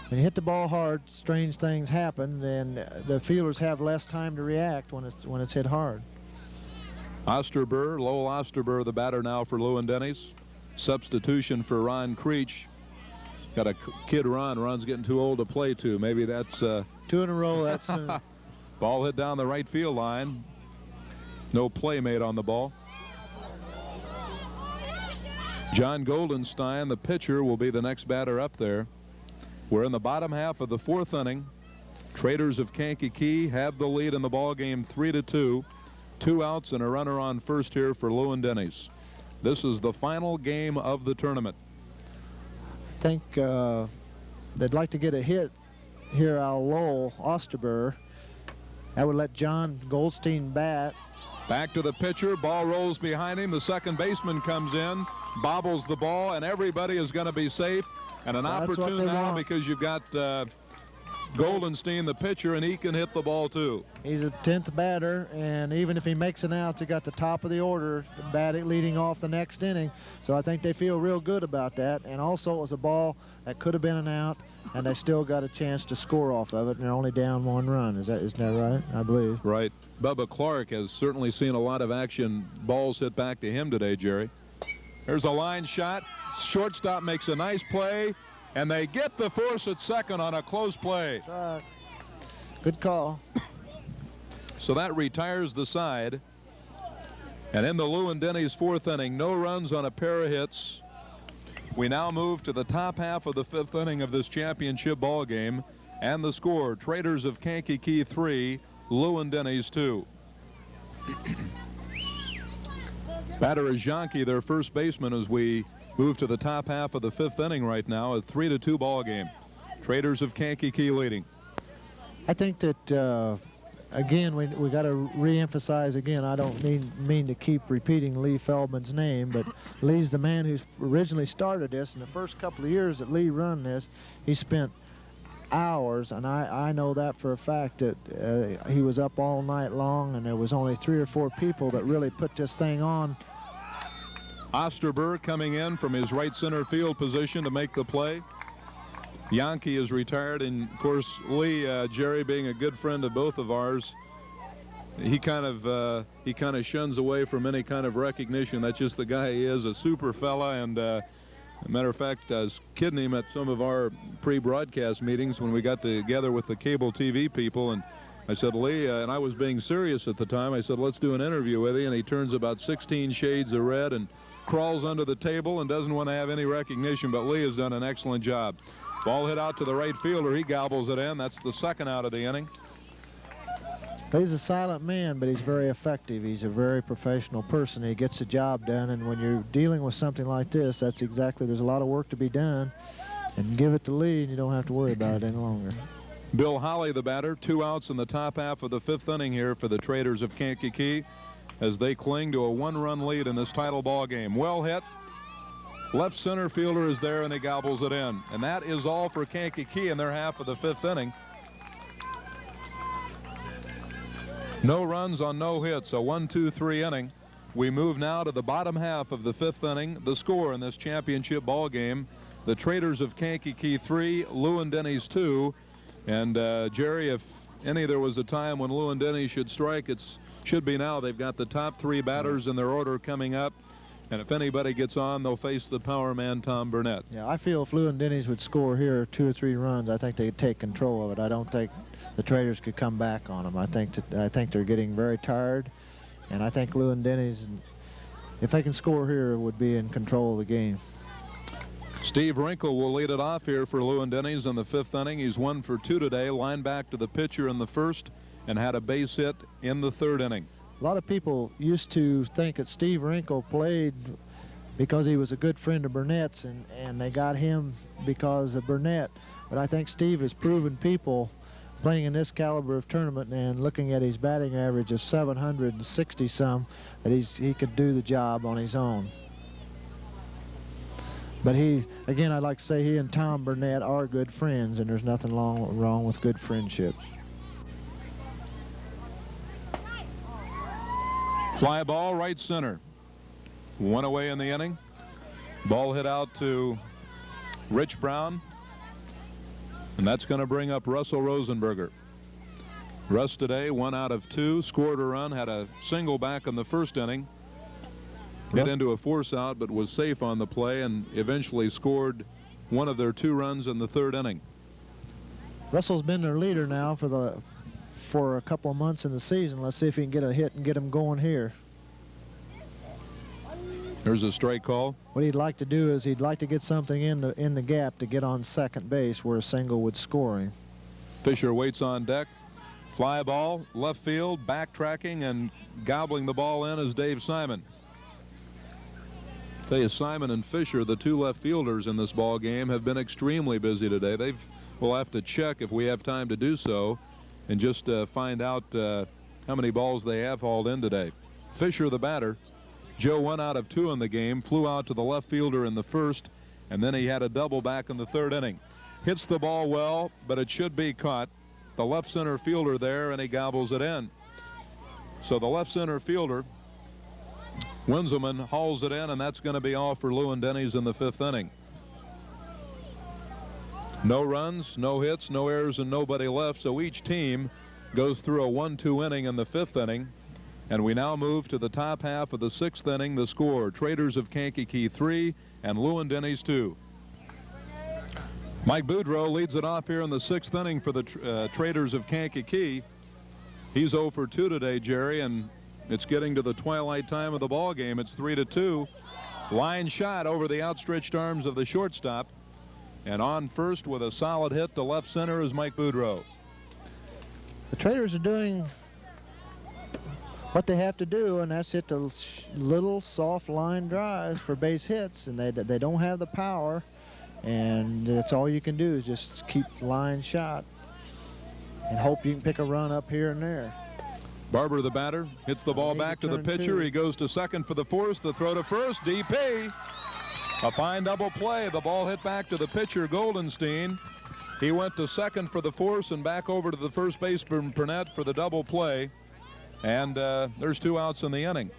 When you hit the ball hard, strange things happen, and the fielders have less time to react when it's hit hard. Osterberg, Lowell Osterberg, the batter now for Lewin-Denny's. Substitution for Ron Creech. Got a kid, Ron. Ron's getting too old to play too. Maybe that's 2 in a row that soon. Ball hit down the right field line. No play made on the ball. John Goldenstein, the pitcher, will be the next batter up there. We're in the bottom half of the 4th inning. Traders of Kankakee have the lead in the ball game 3-2. 2 outs and a runner on first here for Lewin-Denny's. This is the final game of the tournament. I think they'd like to get a hit here out of Lowell Osterberg. That would let John Goldstein bat. Back to the pitcher. Ball rolls behind him. The second baseman comes in, bobbles the ball, and everybody is going to be safe. And an opportune now because you've got Goldenstein, the pitcher, and he can hit the ball too. He's a 10th batter, and even if he makes an out, he got the top of the order batting leading off the next inning. So I think they feel real good about that. And also it was a ball that could have been an out, and they still got a chance to score off of it, and they're only down 1 run. Isn't that right? I believe. Right. Bubba Clark has certainly seen a lot of action. Balls hit back to him today, Jerry. There's a line shot. Shortstop makes a nice play, and they get the force at second on a close play. Good call. So that retires the side. And in the Lewin-Denny's fourth inning, no runs on a pair of hits. We now move to the top half of the fifth inning of this championship ball game. And the score, Traders of Kankakee 3, Lewin-Denny's 2. Batter is Janke, their first baseman, as we move to the top half of the fifth inning right now. A 3-2 ball game. Traders of Kankakee leading. I think that, again, we got to re-emphasize again. I don't mean to keep repeating Lee Feldman's name, but Lee's the man who originally started this. In the first couple of years that Lee run this, he spent hours, and I know that for a fact, that he was up all night long, and there was only 3 or 4 people that really put this thing on. Osterberg coming in from his right center field position to make the play. Janke is retired, and of course Lee, Jerry, being a good friend of both of ours, he kind of shuns away from any kind of recognition. That's just the guy he is, a super fella. And as a matter of fact, I was kidding him at some of our pre-broadcast meetings when we got together with the cable TV people, and I said, Lee, and I was being serious at the time, I said, let's do an interview with you. And he turns about 16 shades of red and crawls under the table and doesn't want to have any recognition, but Lee has done an excellent job. Ball hit out to the right fielder. He gobbles it in. That's the second out of the inning. He's a silent man, but he's very effective. He's a very professional person. He gets the job done, and when you're dealing with something like this, that's exactly, there's a lot of work to be done, and give it to Lee, and you don't have to worry about it any longer. Bill Holly, the batter, 2 outs in the top half of the fifth inning here for the Traders of Kankakee as they cling to a 1-run lead in this title ball game. Well hit. Left center fielder is there, and he gobbles it in. And that is all for Kankakee in their half of the fifth inning. No runs on no hits, a 1-2-3 inning. We move now to the bottom half of the fifth inning. The score in this championship ball game, the Traders of Kankakee 3, Lewin-Denny's 2. And Jerry, if there was a time when Lewin-Denny should strike, it should be now. They've got the top 3 batters in their order coming up. And if anybody gets on, they'll face the power man, Tom Burnett. Yeah, I feel if Lewin-Denny's would score here 2 or 3 runs, I think they'd take control of it. I don't think the Traders could come back on them. I think they're getting very tired, and I think Lewin-Denny's, if they can score here, would be in control of the game. Steve Wrinkle will lead it off here for Lewin-Denny's in the fifth inning. He's 1 for 2 today, lined back to the pitcher in the first, and had a base hit in the third inning. A lot of people used to think that Steve Wrinkle played because he was a good friend of Burnett's, and they got him because of Burnett. But I think Steve has proven people playing in this caliber of tournament and looking at his batting average of 760-some, that he could do the job on his own. But again, I'd like to say he and Tom Burnett are good friends, and there's nothing wrong with good friendships. Fly ball right center. 1 away in the inning. Ball hit out to Rich Brown. And that's going to bring up Russell Rosenberger. Russ today, 1 out of 2, scored a run, had a single back in the first inning. Hit into a force out, but was safe on the play and eventually scored one of their 2 runs in the third inning. Russell's been their leader now for a couple of months in the season. Let's see if he can get a hit and get him going here. There's a strike call. What he'd like to do is he'd like to get something in the gap to get on second base where a single would score him. Fisher waits on deck. Fly ball, left field, backtracking and gobbling the ball in is Dave Simon. Tell you, Simon and Fisher, the 2 left fielders in this ball game, have been extremely busy today. We'll have to check if we have time to do so and just find out how many balls they have hauled in today. Fisher, the batter. Joe 1 out of 2 in the game, flew out to the left fielder in the first, and then he had a double back in the third inning. Hits the ball well, but it should be caught. The left center fielder there, and he gobbles it in. So the left center fielder, Winselman, hauls it in, and that's going to be all for Lewin-Denny's in the fifth inning. No runs, no hits, no errors, and nobody left, so each team goes through a 1-2 inning in the fifth inning. And we now move to the top half of the 6th inning. The score, Traders of Kankakee 3 and Lewin-Denny's 2. Mike Boudreau leads it off here in the 6th inning for the Traders of Kankakee. He's 0 for 2 today, Jerry, and it's getting to the twilight time of the ball game. It's 3-2. Line shot over the outstretched arms of the shortstop. And on first with a solid hit to left center is Mike Boudreau. The Traders are doing what they have to do, and that's hit the little soft line drives for base hits, and they don't have the power, and that's all you can do is just keep line shot and hope you can pick a run up here and there. Barber, the batter, hits the ball back to the pitcher. He goes to second for the force. The throw to first, DP. A fine double play. The ball hit back to the pitcher, Goldenstein. He went to second for the force and back over to the first baseman, Burnett, for the double play. And there's 2 outs in the inning.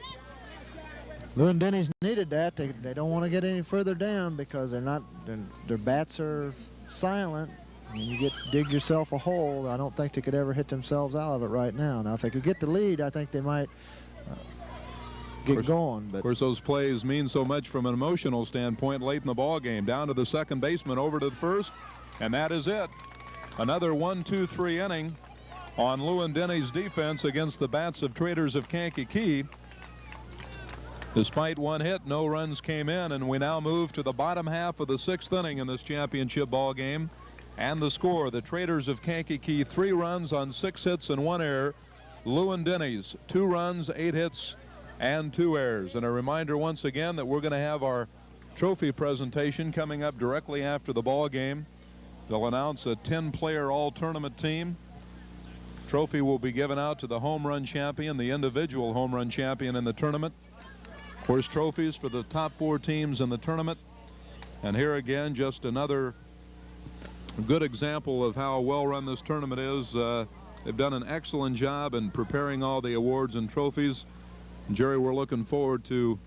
Lewin-Denny's needed that. They don't want to get any further down because their bats are silent. And you dig yourself a hole. I don't think they could ever hit themselves out of it right now. Now, if they could get the lead, I think they might get going. But of course, those plays mean so much from an emotional standpoint late in the ball game. Down to the second baseman, over to the first, and that is it. Another 1-2-3 inning on Lewin-Denny's defense against the bats of Traders of Kankakee. Despite 1 hit, no runs came in, and we now move to the bottom half of the 6th inning in this championship ball game. And the score, the Traders of Kankakee 3 runs on 6 hits and 1 error. Lewin-Denny's 2 runs, 8 hits, and 2 errors. And a reminder once again that we're going to have our trophy presentation coming up directly after the ball game. They'll announce a 10-player all-tournament team. Trophy will be given out to the home run champion, the individual home run champion in the tournament. Of course, trophies for the top 4 teams in the tournament. And here again, just another good example of how well run this tournament is. They've done an excellent job in preparing all the awards and trophies. Jerry, we're looking forward to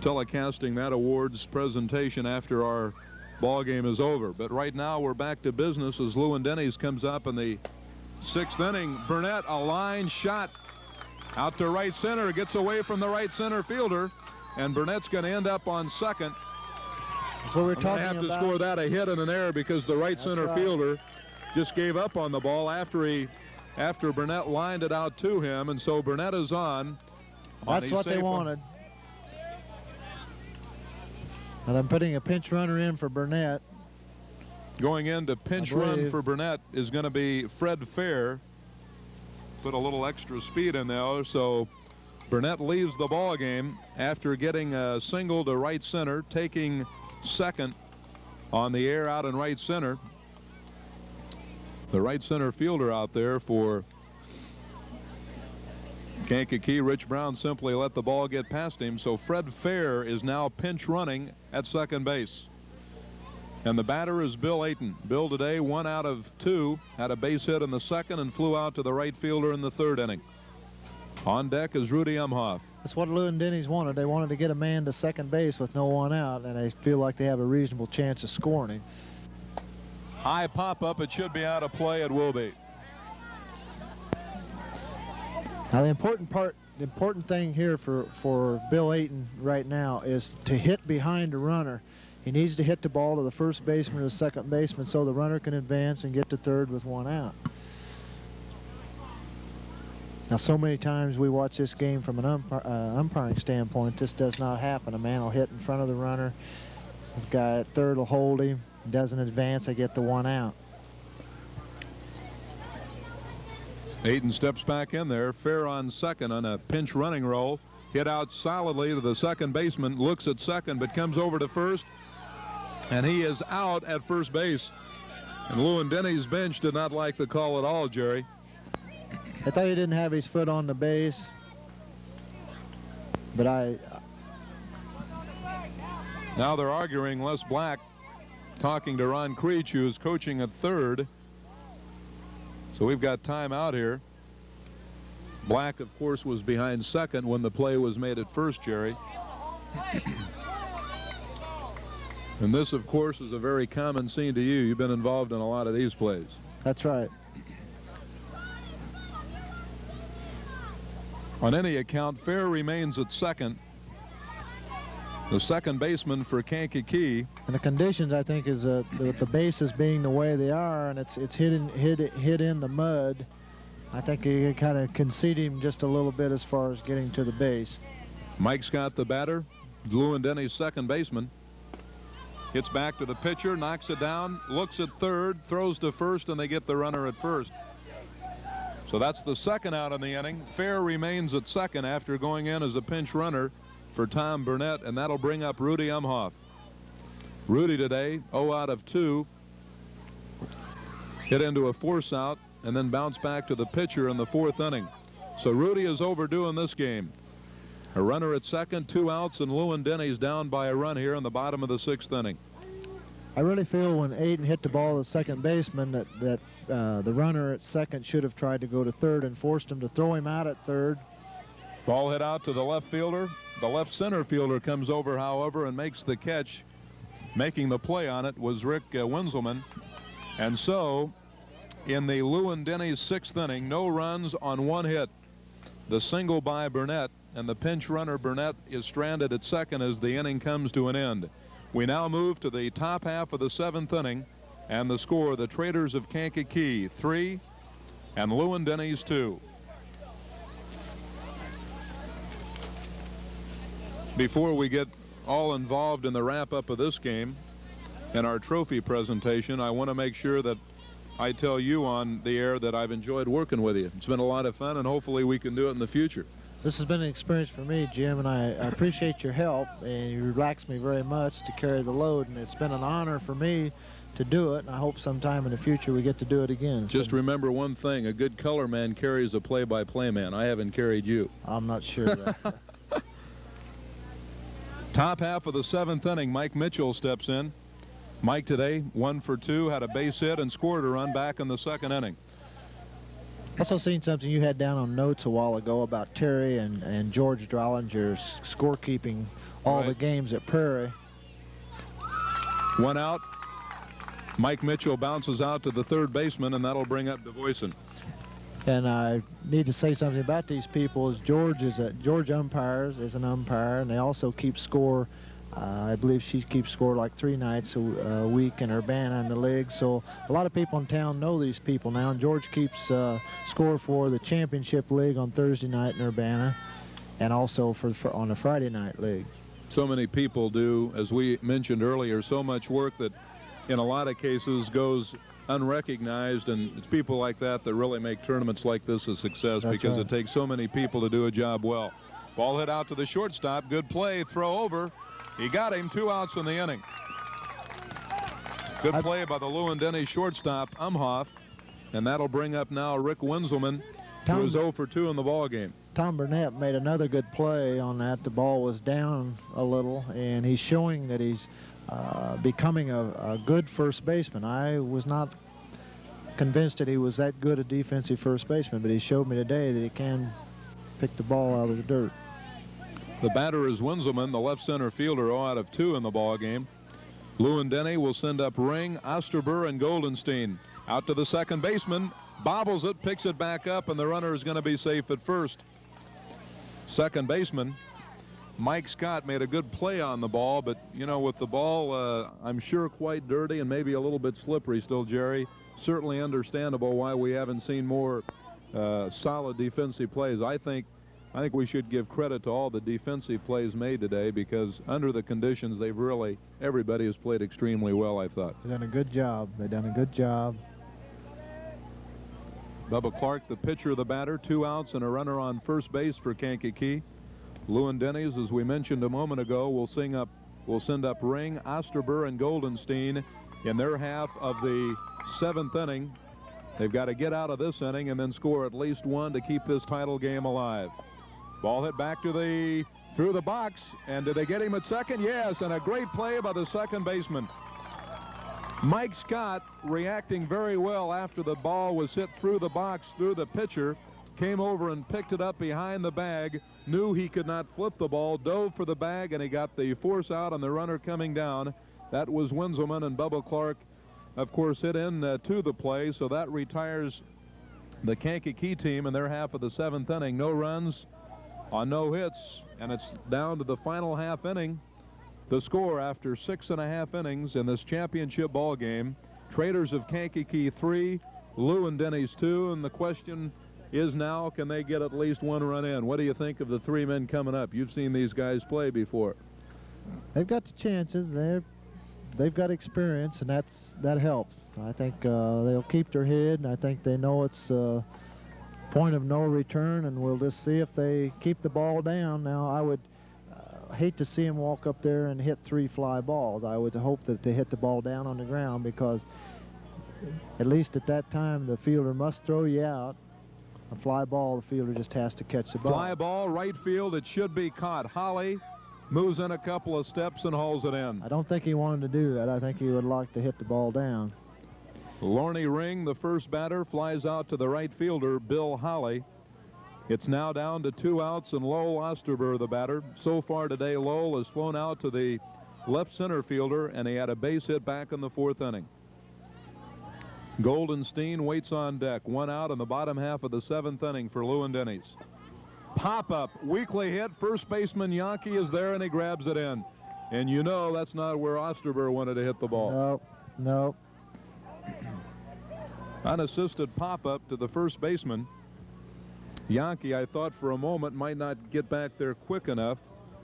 telecasting that awards presentation after our ball game is over. But right now we're back to business as Lewin-Denny's comes up in the 6th inning. Burnett, a line shot out to right center, gets away from the right center fielder, and Burnett's going to end up on second. That's what we're talking about. Have to score that a hit and an error because the right center fielder just gave up on the ball after Burnett lined it out to him, and so Burnett is on. That's what they wanted. Now they're putting a pinch runner in for Burnett. Going in to pinch run for Burnett is going to be Fred Fair. Put a little extra speed in there, so Burnett leaves the ball game after getting a single to right center, taking second on the air out in right center. The right center fielder out there for Kankakee, Rich Brown, simply let the ball get past him, so Fred Fair is now pinch running at second base. And the batter is Bill Ayton. Bill today 1 out of 2, had a base hit in the 2nd and flew out to the right fielder in the 3rd inning. On deck is Rudy Umhoff. That's what Lewin-Denny's wanted. They wanted to get a man to second base with no one out, and they feel like they have a reasonable chance of scoring him. High pop up. It should be out of play. It will be. Now the important thing here for Bill Ayton right now is to hit behind the runner. He needs to hit the ball to the first baseman or the second baseman so the runner can advance and get to third with 1 out. Now, so many times we watch this game from an umpiring standpoint. This does not happen. A man will hit in front of the runner. The guy at third will hold him. He doesn't advance. They get the 1 out. Ayton steps back in there. Fair on second on a pinch running roll. Hit out solidly to the second baseman. Looks at second, but comes over to first. And he is out at first base. And Lewin-Denny's bench did not like the call at all, Jerry. I thought he didn't have his foot on the base, but Now they're arguing. Les Black talking to Ron Creech, who is coaching at third. So we've got time out here. Black, of course, was behind second when the play was made at first, Jerry. And this, of course, is a very common scene to you. You've been involved in a lot of these plays. That's right. On any account, fair remains at second. The second baseman for Kankakee. And the conditions, I think, is with the bases being the way they are, and it's hit in the mud. I think you kind of concede him just a little bit as far as getting to the base. Mike Scott, the batter. Lewin-Denny's second baseman. Hits back to the pitcher, knocks it down, looks at third, throws to first, and they get the runner at first. So that's the second out in the inning. Fair remains at second after going in as a pinch runner for Tom Burnett, and that'll bring up Rudy Umhoff. Rudy today, 0 out of 2. Hit into a force out and then bounced back to the pitcher in the 4th inning. So Rudy is overdue in this game. A runner at second, 2 outs, and Lewin-Denny's down by a run here in the bottom of the 6th inning. I really feel when Aiden hit the ball to the second baseman that the runner at second should have tried to go to third and forced him to throw him out at third. Ball hit out to the left fielder. The left center fielder comes over, however, and makes the catch. Making the play on it was Rick Winselman. And so, in the Lewin-Denny's 6th inning, no runs on 1 hit. The single by Burnett, and the pinch runner Burnett is stranded at second as the inning comes to an end. We now move to the top half of the 7th inning, and the score, the Traders of Kankakee 3 and Lewin-Denny's 2. Before we get all involved in the wrap-up of this game and our trophy presentation, I want to make sure that I tell you on the air that I've enjoyed working with you. It's been a lot of fun, and hopefully we can do it in the future. This has been an experience for me, Jim, and I appreciate your help, and you relax me very much to carry the load, and it's been an honor for me to do it, and I hope sometime in the future we get to do it again. Just remember one thing, a good color man carries a play-by-play man. I haven't carried you. I'm not sure of that. Top half of the 7th inning, Mike Mitchell steps in. Mike today, 1 for 2, had a base hit and scored a run back in the 2nd inning. Also seen something you had down on notes a while ago about Terry and George Drollinger's scorekeeping all the games at Prairie. 1 out. Mike Mitchell bounces out to the 3rd baseman, and that'll bring up DeVoyson. And I need to say something about these people. George umpires is an umpire, and they also keep score. I believe she keeps score like 3 nights a week in Urbana in the league. So a lot of people in town know these people now. And George keeps score for the championship league on Thursday night in Urbana, and also for on the Friday night league. So many people do, as we mentioned earlier, so much work that in a lot of cases goes unrecognized, and it's people like that that really make tournaments like this a success. That's because it takes so many people to do a job well. Ball hit out to the shortstop. Good play, throw over. He got him, 2 outs in the inning. Good play by the Lewin-Denny shortstop, Umhoff, and that'll bring up now Rick Winselman, who was 0 for 2 in the ball game. Tom Burnett made another good play on that. The ball was down a little, and he's showing that he's becoming a good first baseman. I was not convinced that he was that good a defensive first baseman, but he showed me today that he can pick the ball out of the dirt. The batter is Winselman, the left center fielder, 0 out of 2 in the ball game. Lewin-Denny will send up Ring, Osterber, and Goldenstein. Out to the 2nd baseman, bobbles it, picks it back up, and the runner is going to be safe at first. 2nd baseman Mike Scott made a good play on the ball, but you know, with the ball I'm sure quite dirty and maybe a little bit slippery still, Jerry, certainly understandable why we haven't seen more solid defensive plays. I think we should give credit to all the defensive plays made today, because under the conditions everybody has played extremely well, I thought. They've done a good job. They've done a good job. Bubba Clark, the pitcher, the batter, 2 outs and a runner on first base for Kankakee. Lewin-Denny's, as we mentioned a moment ago, will send up Ring, Osterber, and Goldenstein in their half of the 7th inning. They've got to get out of this inning and then score at least 1 to keep this title game alive. Ball hit back to through the box, and did they get him at second? Yes, and a great play by the 2nd baseman. Mike Scott, reacting very well after the ball was hit through the box, through the pitcher, came over and picked it up behind the bag, knew he could not flip the ball, dove for the bag, and he got the force out on the runner coming down. That was Winselman, and Bubba Clark, of course, hit in to the play, so that retires the Kankakee team in their half of the 7th inning. No runs, on no hits, and it's down to the final half inning. The score after 6.5 innings in this championship ball game: Traders of Kankakee 3, Lewin-Denny's 2, and the question is now, can they get at least one run in? What do you think of the three men coming up? You've seen these guys play before. They've got the chances. They've got experience, and that helps. I think they'll keep their head, and I think they know it's point of no return, and we'll just see if they keep the ball down. Now, I would hate to see him walk up there and hit 3 fly balls. I would hope that they hit the ball down on the ground, because at least at that time the fielder must throw you out. A fly ball, the fielder just has to catch the ball. Fly ball, right field, it should be caught. Holly moves in a couple of steps and hauls it in. I don't think he wanted to do that. I think he would like to hit the ball down. Lorne Ring, the first batter, flies out to the right fielder, Bill Holly. It's now down to 2 outs, and Lowell Osterber, the batter. So far today, Lowell has flown out to the left center fielder, and he had a base hit back in the 4th inning. Goldenstein waits on deck. 1 out in the bottom half of the 7th inning for Lewin-Denny's. Pop-up, weakly hit. First baseman Yankee is there, and he grabs it in. And you know that's not where Osterber wanted to hit the ball. No. Unassisted pop-up to the first baseman. Yankee, I thought for a moment, might not get back there quick enough.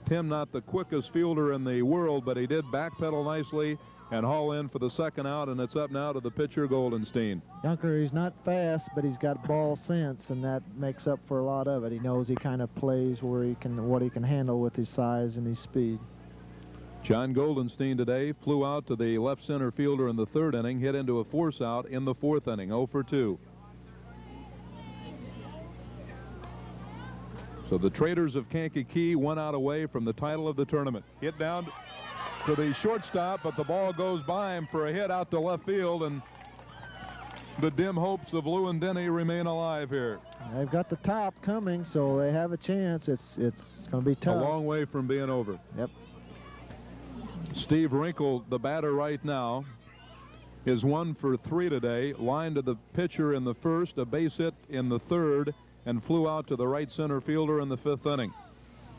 Tim, not the quickest fielder in the world, but he did backpedal nicely and haul in for the 2nd out, and it's up now to the pitcher, Goldenstein. Junker, he's not fast, but he's got ball sense, and that makes up for a lot of it. He knows he kind of plays where what he can handle with his size and his speed. John Goldenstein today flew out to the left center fielder in the 3rd inning, hit into a force out in the 4th inning, 0 for 2. So the Traders of Kankakee 1 out away from the title of the tournament. Hit down to the shortstop, but the ball goes by him for a hit out to left field, and the dim hopes of Lewin-Denny remain alive here. They've got the top coming, so they have a chance. It's going to be tough. A long way from being over. Yep. Steve Wrinkle, the batter right now, is 1 for 3 today. Line to the pitcher in the 1st, a base hit in the 3rd, and flew out to the right center fielder in the 5th inning.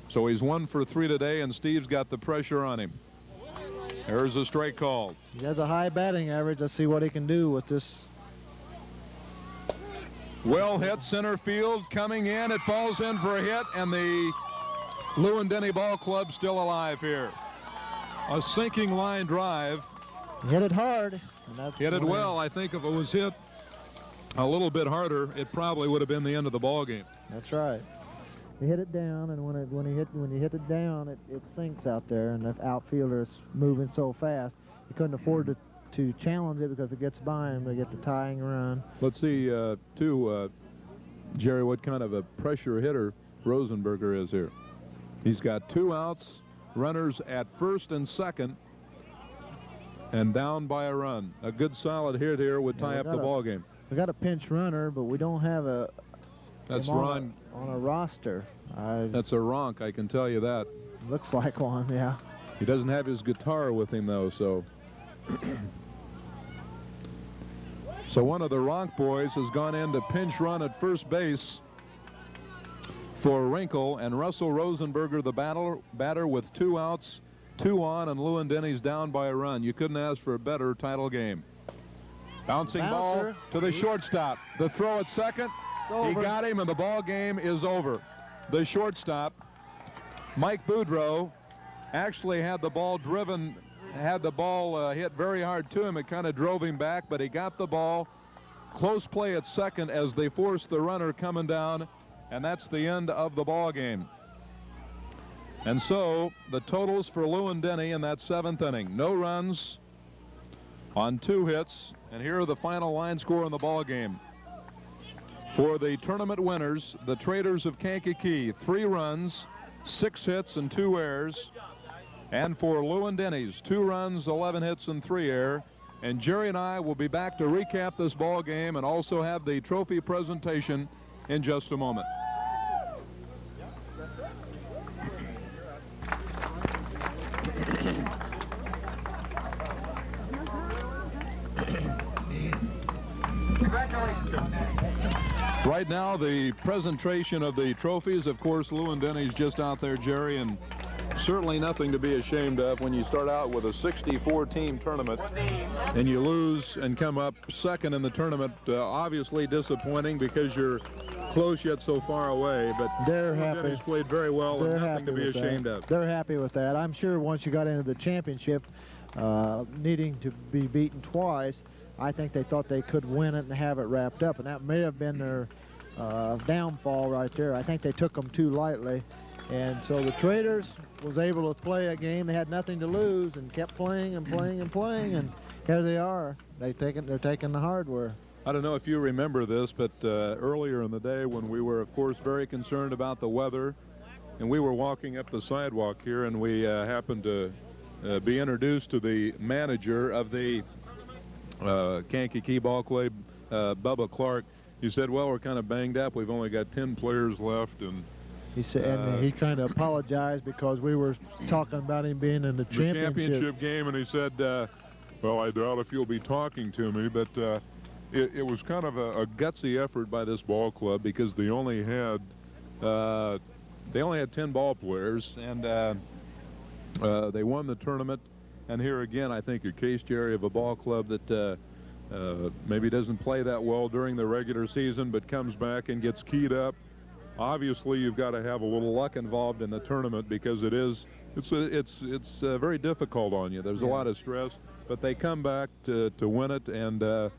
So he's 1 for 3 today, and Steve's got the pressure on him. There's a strike called. He has a high batting average. Let's see what he can do with this. Well hit center field, coming in. It falls in for a hit, and the Lewin-Denny Ball Club still alive here. A sinking line drive. He hit it hard. Hit it well. I think if it was hit a little bit harder, it probably would have been the end of the ball game. That's right. He hit it down, and when you hit it down, it sinks out there, and the outfielder is moving so fast. He couldn't afford to challenge it, because if it gets by him, they get the tying run. Let's see, Jerry, what kind of a pressure hitter Rosenberger is here. He's got 2 outs, runners at 1st and 2nd, and down by a run. A good solid hit here would tie up the ball game. We got a pinch runner, but we don't have that's Ron on a roster. That's a Ronk, I can tell you that. Looks like one, yeah. He doesn't have his guitar with him though, so. So one of the Ronk boys has gone in to pinch run at first base for Wrinkle, and Russell Rosenberger, the batter with 2 outs, 2 on, and Lewin-Denny's down by a run. You couldn't ask for a better title game. Bouncing ball to the shortstop. The throw at second. He got him, and the ball game is over. The shortstop, Mike Boudreau, actually had the ball hit very hard to him. It kind of drove him back, but he got the ball. Close play at second as they forced the runner coming down, and that's the end of the ball game. And so the totals for Lewin-Denny in that 7th inning: no runs on 2 hits, and here are the final line score in the ball game. For the tournament winners, the Traders of Kankakee, 3 runs, 6 hits, and 2 errors. And for Lewin-Denny's, 2 runs, 11 hits, and 3 errors. And Jerry and I will be back to recap this ball game and also have the trophy presentation in just a moment. Right now, the presentation of the trophies. Of course, Lewin-Denny's just out there, Jerry, and certainly nothing to be ashamed of when you start out with a 64-team tournament and you lose and come up second in the tournament. Obviously disappointing because you're close yet so far away, but they're happy. Lewin-Denny's played very well and nothing to be ashamed of. They're happy with that. I'm sure once you got into the championship, needing to be beaten twice, I think they thought they could win it and have it wrapped up, and that may have been their downfall right there. I think they took them too lightly, and so the Traders was able to play a game. They had nothing to lose and kept playing and playing and playing, and here they are. They're taking the hardware. I don't know if you remember this, but earlier in the day when we were, of course, very concerned about the weather, and we were walking up the sidewalk here, and we happened to be introduced to the manager of the Kankakee Ball Club, Bubba Clark. He said, well, we're kind of banged up. We've only got 10 players left. And he said, and he kind of apologized because we were talking about him being in the championship game, and he said, well, I doubt if you'll be talking to me, but it was kind of a gutsy effort by this ball club because they only had 10 ball players, and they won the tournament. And here again, I think a case, Jerry, of a ball club that maybe doesn't play that well during the regular season, but comes back and gets keyed up. Obviously, you've got to have a little luck involved in the tournament because it's very difficult on you. There's a lot of stress, but they come back to win it, and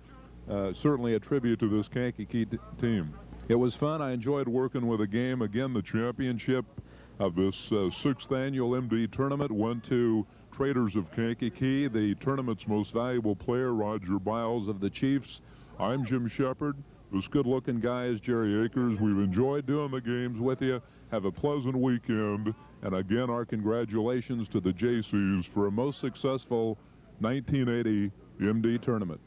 certainly a tribute to this Kankakee team. It was fun. I enjoyed working with the game. Again, the championship of this 6th annual MD tournament went to Traders of Kankakee. The tournament's most valuable player, Roger Biles of the Chiefs. I'm Jim Shepard. This good-looking guy is Jerry Akers. We've enjoyed doing the games with you. Have a pleasant weekend. And again, our congratulations to the JCs for a most successful 1980 MD tournament.